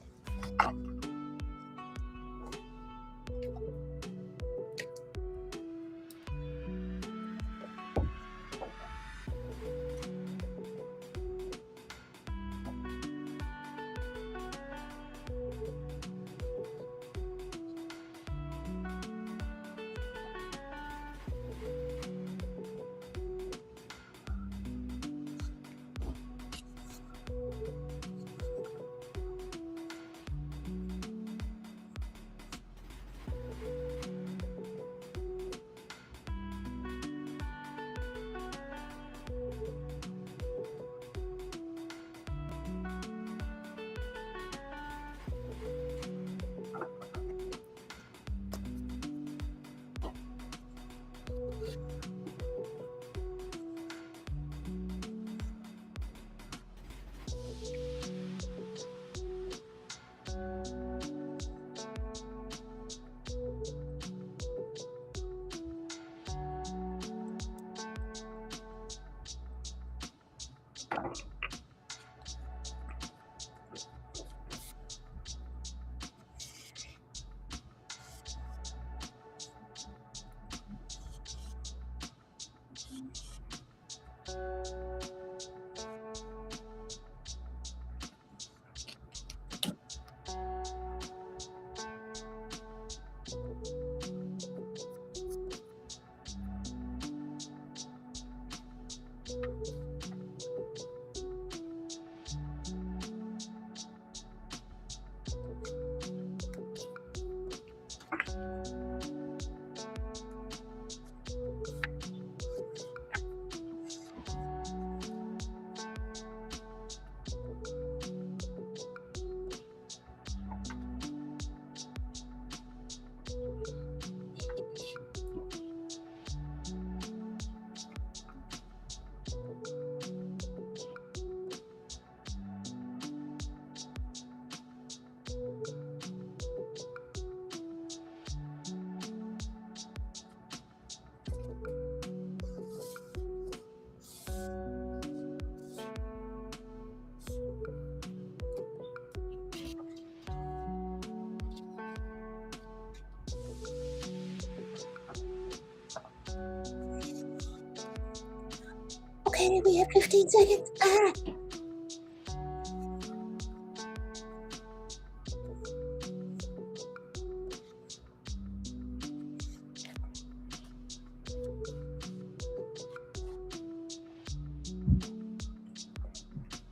Speaker 1: Okay, we have 15 seconds. Ah,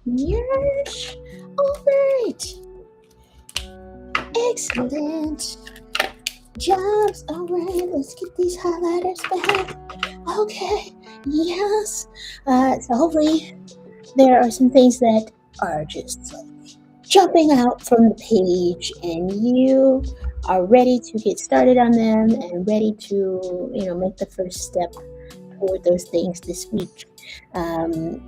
Speaker 1: yes. All right. Excellent jobs. All right, let's get these highlighters back. Okay. Yes. So hopefully there are some things that are just like jumping out from the page, and you are ready to get started on them and ready to, make the first step toward those things this week.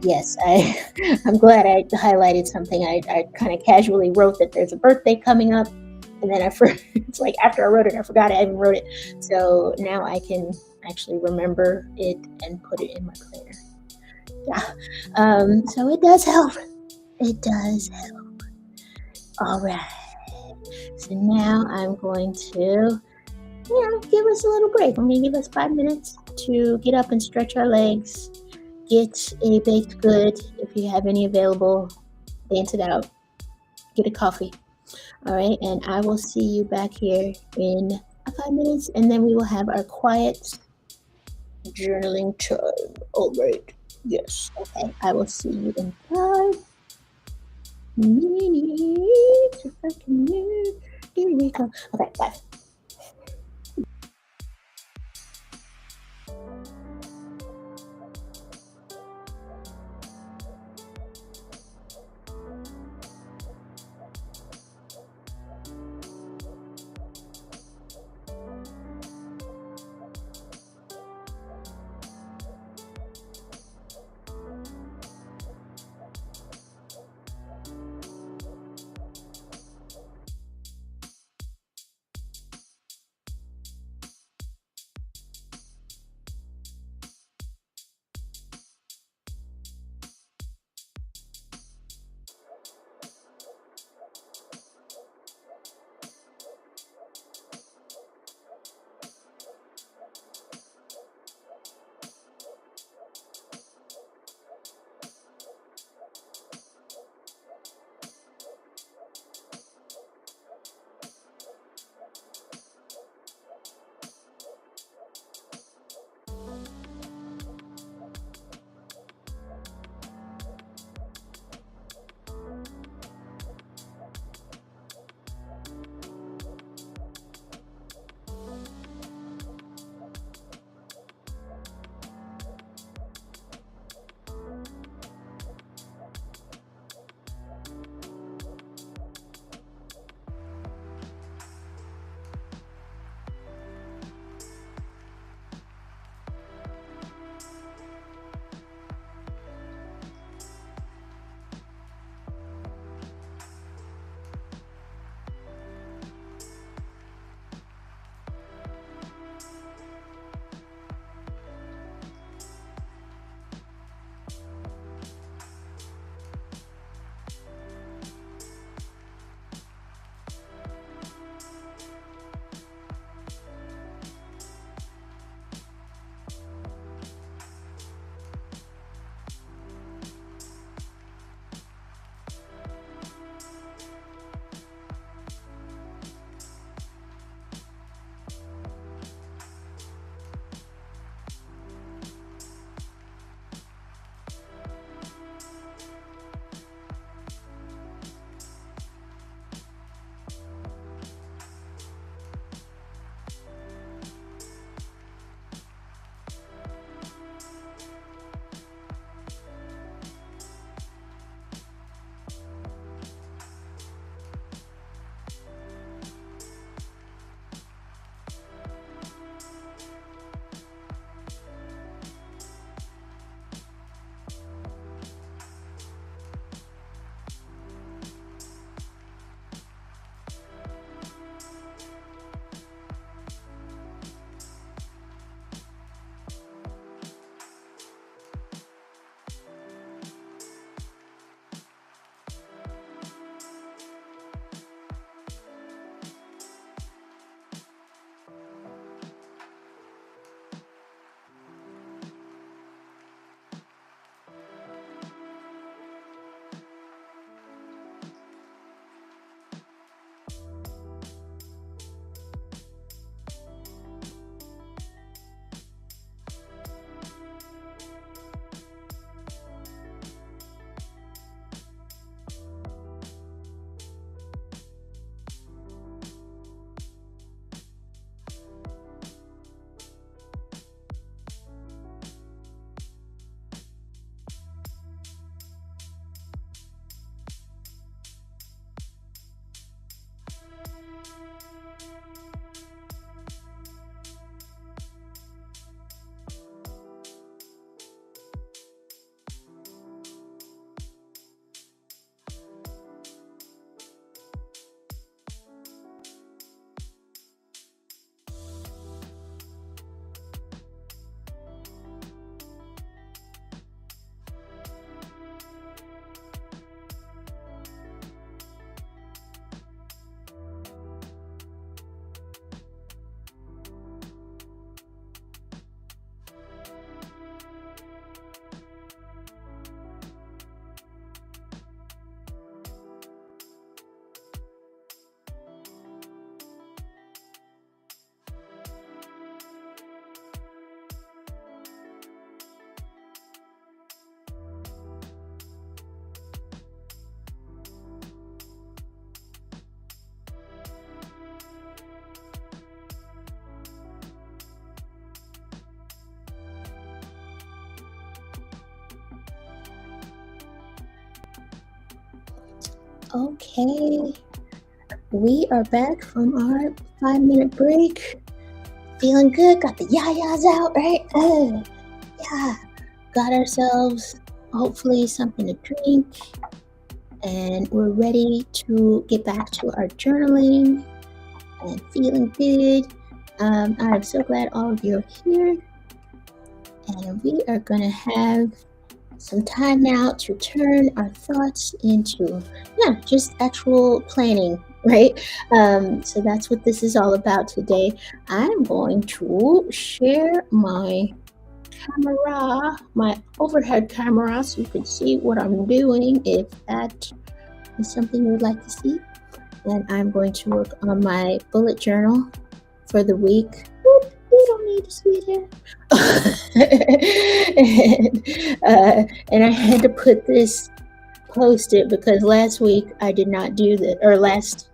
Speaker 1: Yes, I'm glad I highlighted something. I kind of casually wrote that there's a birthday coming up, and then it's like after I wrote it, I forgot I even wrote it. So now I can actually remember it and put it in my planner. Yeah. So it does help. It does help. All right. So now I'm going to, give us a little break. I'm going to give us 5 minutes to get up and stretch our legs, get a baked good if you have any available, dance it out, get a coffee. All right. And I will see you back here in 5 minutes, and then we will have our quiet journaling time. All right. Yes. Okay. I will see you in 5 minutes. If I can move. Here we go. Okay. Bye. Okay, we are back from our 5 minute break. Feeling good, got the yayas out, right? Yeah, got ourselves hopefully something to drink, and we're ready to get back to our journaling and feeling good. I'm so glad all of you are here, and we are gonna have some time now to turn our thoughts into, yeah, just actual planning, right? So that's what this is all about today. I'm going to share my camera, my overhead camera, so you can see what I'm doing if that is something you'd like to see. And I'm going to work on my bullet journal for the week. Whoop, we don't need to see it. And I had to put this post it because last week I did not do that, or last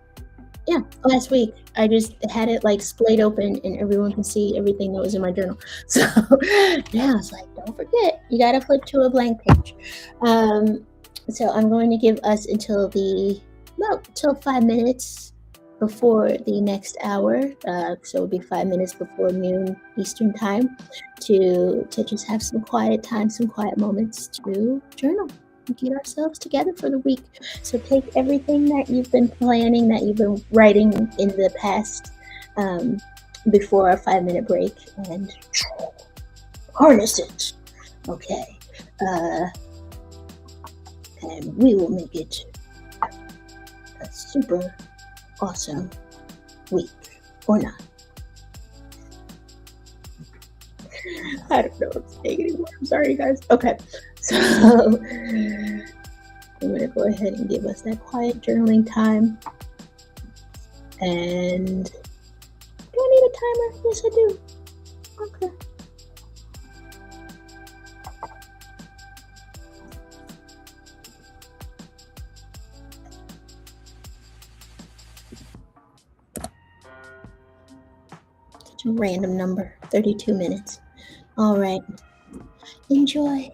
Speaker 1: week I just had it like splayed open and everyone can see everything that was in my journal. So yeah, I was like, don't forget, you gotta flip to a blank page. So I'm going to give us until till 5 minutes before the next hour. So it'll be 5 minutes before noon Eastern time to just have some quiet time, some quiet moments to journal and get ourselves together for the week. So take everything that you've been planning, that you've been writing in the past, before our 5 minute break, and harness it. Okay. Uh, and we will make it a super awesome week, or not. I don't know what to say anymore. I'm sorry, guys. Okay. So I'm going to go ahead and give us that quiet journaling time. And do I need a timer? Yes, I do. Okay. Such a random number. 32 minutes. All right. Enjoy.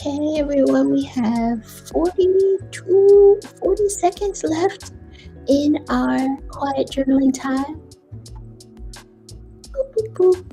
Speaker 1: Okay, everyone, we have 40 seconds left in our quiet journaling time. Boop, boop, boop.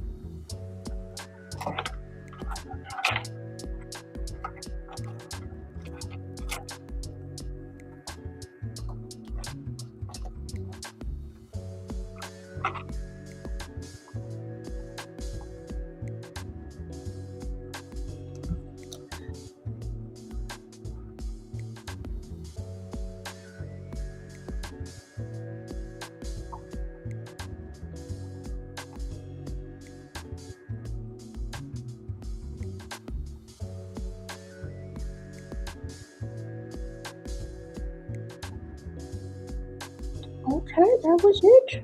Speaker 1: Okay, that was it.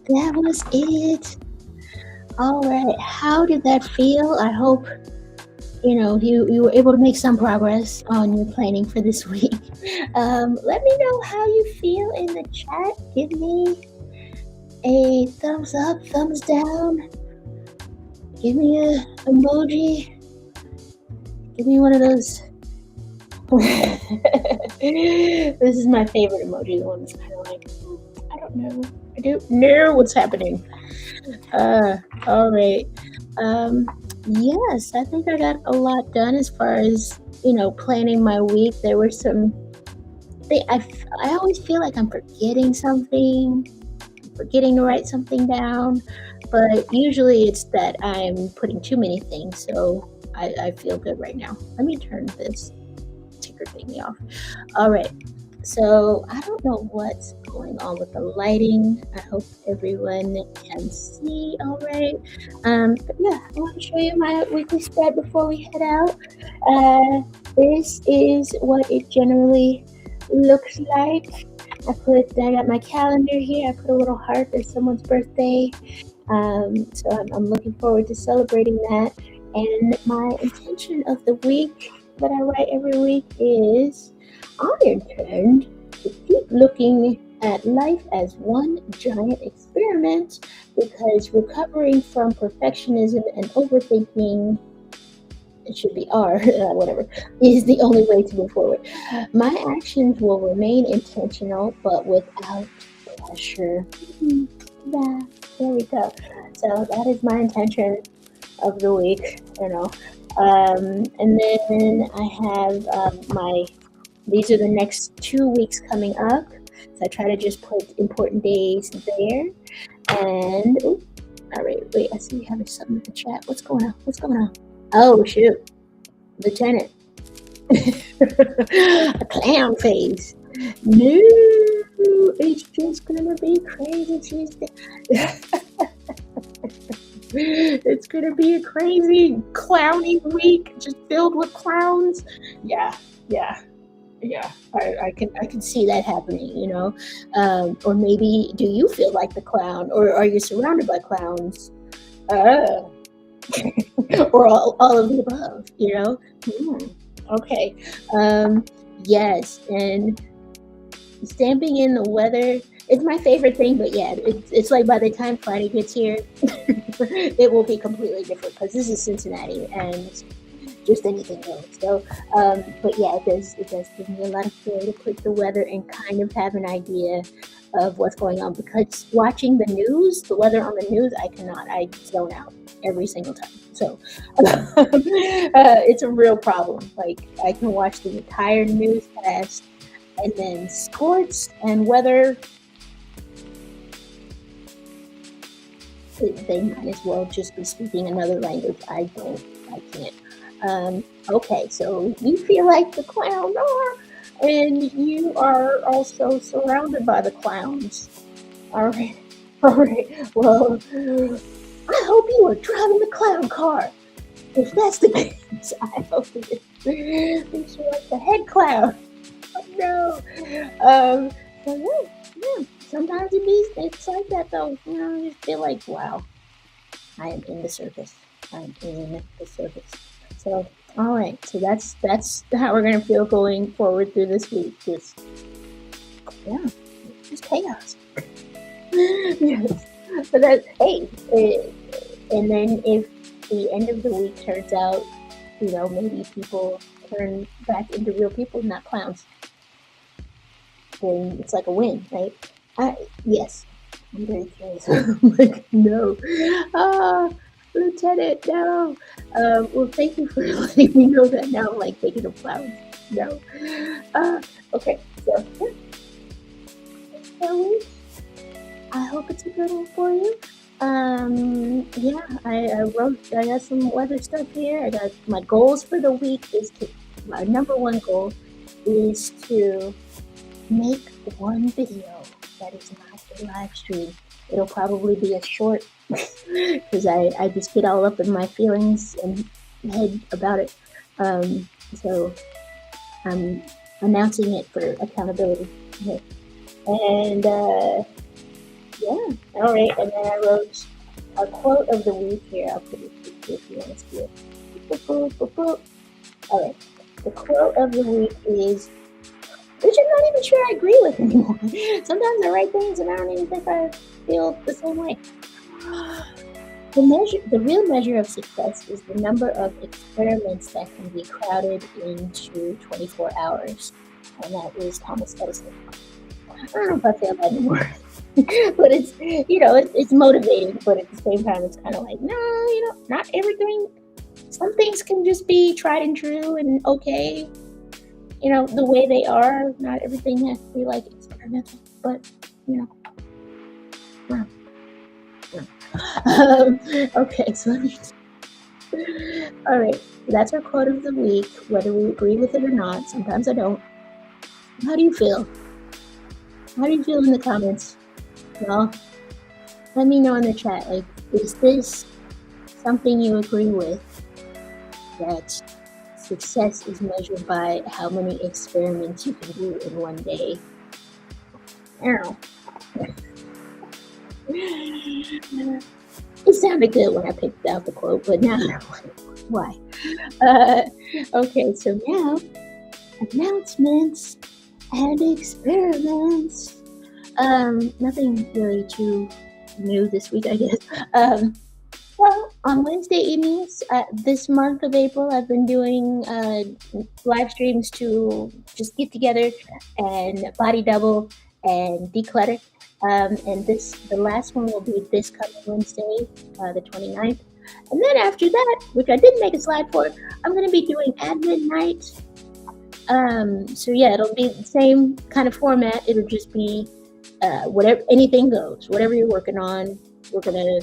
Speaker 1: That was it. All right. How did that feel? I hope you were able to make some progress on your planning for this week. Let me know how you feel in the chat. Give me a thumbs up, thumbs down. Give me a emoji. Give me one of those. This is my favorite emoji. The one that's kind of like, I don't know. I don't know what's happening. All right. Um, yes, I think I got a lot done as far as planning my week. There were some. I always feel like I'm forgetting something, forgetting to write something down, but usually it's that I'm putting too many things. So I feel good right now. Let me turn this ticker thingy off. All right. So I don't know what's going on with the lighting. I hope everyone can see all right. But yeah, I want to show you my weekly spread before we head out. This is what it generally looks like. I got my calendar here. I put a little heart. There's someone's birthday. So I'm looking forward to celebrating that. And my intention of the week that I write every week is I intend to keep looking at life as one giant experiment because recovering from perfectionism and overthinking, it should be R, whatever, is the only way to move forward. My actions will remain intentional but without pressure. Yeah, there we go. So that is my intention of the week, and then I have these are the next 2 weeks coming up. So I try to just put important days there. And, all right, wait, I see you have something in the chat. What's going on? What's going on? Oh, shoot. Lieutenant. A clown face. No, it's just gonna be crazy Tuesday. It's gonna be a crazy clowny week, just filled with clowns. Yeah. I can see that happening, or maybe do you feel like the clown, or are you surrounded by clowns? Uh, or all of the above. Okay. Yes, and stamping in the weather, it's my favorite thing, but yeah, it's like by the time Friday gets here, it will be completely different because this is Cincinnati and just anything goes. So, but yeah, it does give me a lot of joy to put the weather and kind of have an idea of what's going on, because watching the news, the weather on the news, I zone out every single time. So it's a real problem. Like, I can watch the entire newscast and then sports and weather, they might as well just be speaking another language. I can't. Okay, so you feel like the clown are, and you are also surrounded by the clowns. All right. Well, I hope you are driving the clown car. If that's the case, I hope it is. You're like the head clown. Oh no. So yeah. Sometimes it's like that though. You just feel like, wow, I am in the circus. I'm in the circus. So, all right. So that's how we're gonna feel going forward through this week. Just chaos. Yes. But hey, and then if the end of the week turns out maybe people turn back into real people, not clowns, then it's like a win, right? Yes, I'm very curious. I'm like, no. Ah, Lieutenant, no. Well, thank you for letting me know that now. I'm like thinking of clowns. No. Uh, okay, so yeah, so I hope it's a good one for you. Yeah, I got some weather stuff here. I got my goals for the week my number one goal is to make one video that is not a live stream. It'll probably be a short because I just get all up in my feelings and head about it. So I'm announcing it for accountability. Okay. And yeah, all right. And then I wrote a quote of the week here. I'll put it if you want to see it. All right. The quote of the week is, which I'm not even sure I agree with anymore. Sometimes I write things and I don't even think I feel the same way. The real measure of success is the number of experiments that can be crowded into 24 hours. And that is Thomas Edison. I don't know if I feel that anymore. But it's motivating, but at the same time, it's kind of like, no, not everything. Some things can just be tried and true and okay, the way they are. Not everything has to be like experimental, but, yeah. Okay, so all right, that's our quote of the week, whether we agree with it or not. Sometimes I don't. How do you feel? How do you feel in the comments? Well, let me know in the chat, like, is this something you agree with, that success is measured by how many experiments you can do in one day? I don't know. It sounded good when I picked out the quote, but now why? Okay, so now announcements and experiments. Nothing really too new this week, I guess. Well, on Wednesday evenings this month of April, I've been doing live streams to just get together and body double and declutter. And the last one will be this coming Wednesday, the 29th. And then after that, which I didn't make a slide for, I'm going to be doing admin night. So yeah, it'll be the same kind of format. It'll just be anything goes. Whatever you're working on, we're going to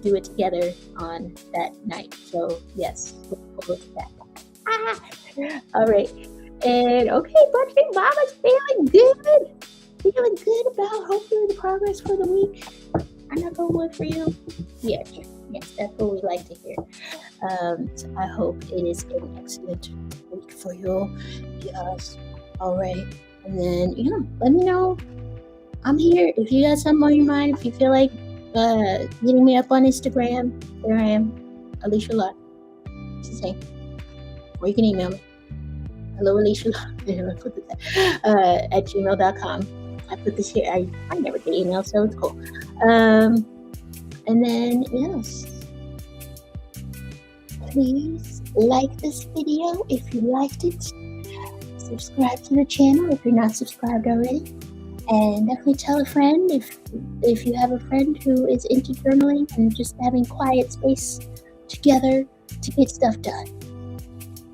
Speaker 1: do it together on that night. So yes, look forward to that. All right. And okay, Budget Mama's feeling good. Feeling good about hopefully the progress for the week. I'm not going to for you. Yes, that's what we like to hear. So I hope it is an excellent week for you. Yes. All right. And then, let me know. I'm here. If you got something on your mind, if you feel like hitting me up on Instagram, there I am, Alicia Lott. It's the same. Or you can email me. Hello, Alicia Lott. At gmail.com. I put this here. I never get emails, so it's cool. And then, yes. Please like this video if you liked it. Subscribe to the channel if you're not subscribed already. And definitely tell a friend if you have a friend who is into journaling and just having quiet space together to get stuff done.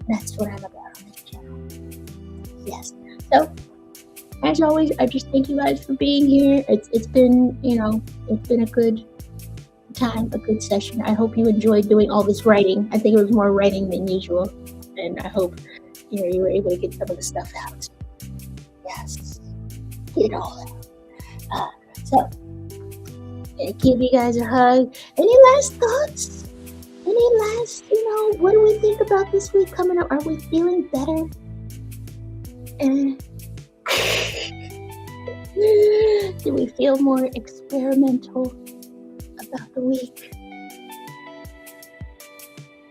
Speaker 1: That's what I'm about on this channel. Yes. So, as always, I just thank you guys for being here. It's been, it's been a good time, a good session. I hope you enjoyed doing all this writing. I think it was more writing than usual. And I hope, you were able to get some of the stuff out. Yes. Get it all out. So, give you guys a hug. Any last thoughts? Any last, what do we think about this week coming up? Are we feeling better? Do we feel more experimental about the week?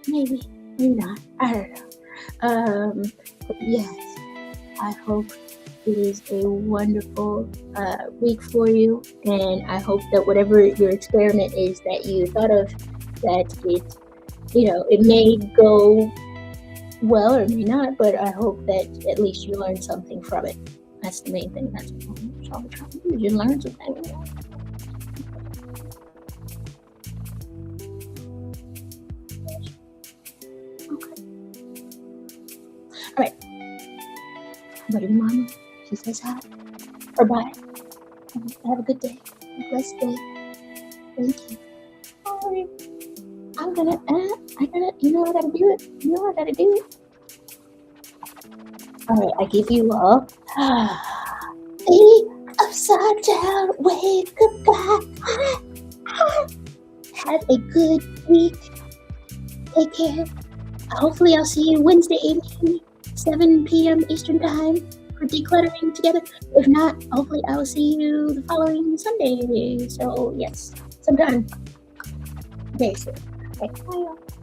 Speaker 1: Maybe not. I don't know. But yes, I hope it is a wonderful week for you, and I hope that whatever your experiment is that you thought of, that it may go well or may not, but I hope that at least you learn something from it. That's the main thing. That's all we're trying to do. You learn something. Okay. All right. But your mama, she says hi or bye. Have a good day. A blessed day. Thank you. All right. You know I gotta do it. You know I gotta do it. All right. I give you a the upside down wave goodbye. Have a good week. Take care. Hopefully, I'll see you Wednesday evening, 7 p.m. Eastern Time for decluttering together. If not, hopefully, I will see you the following Sunday. So, yes, sometime very soon. Okay, bye.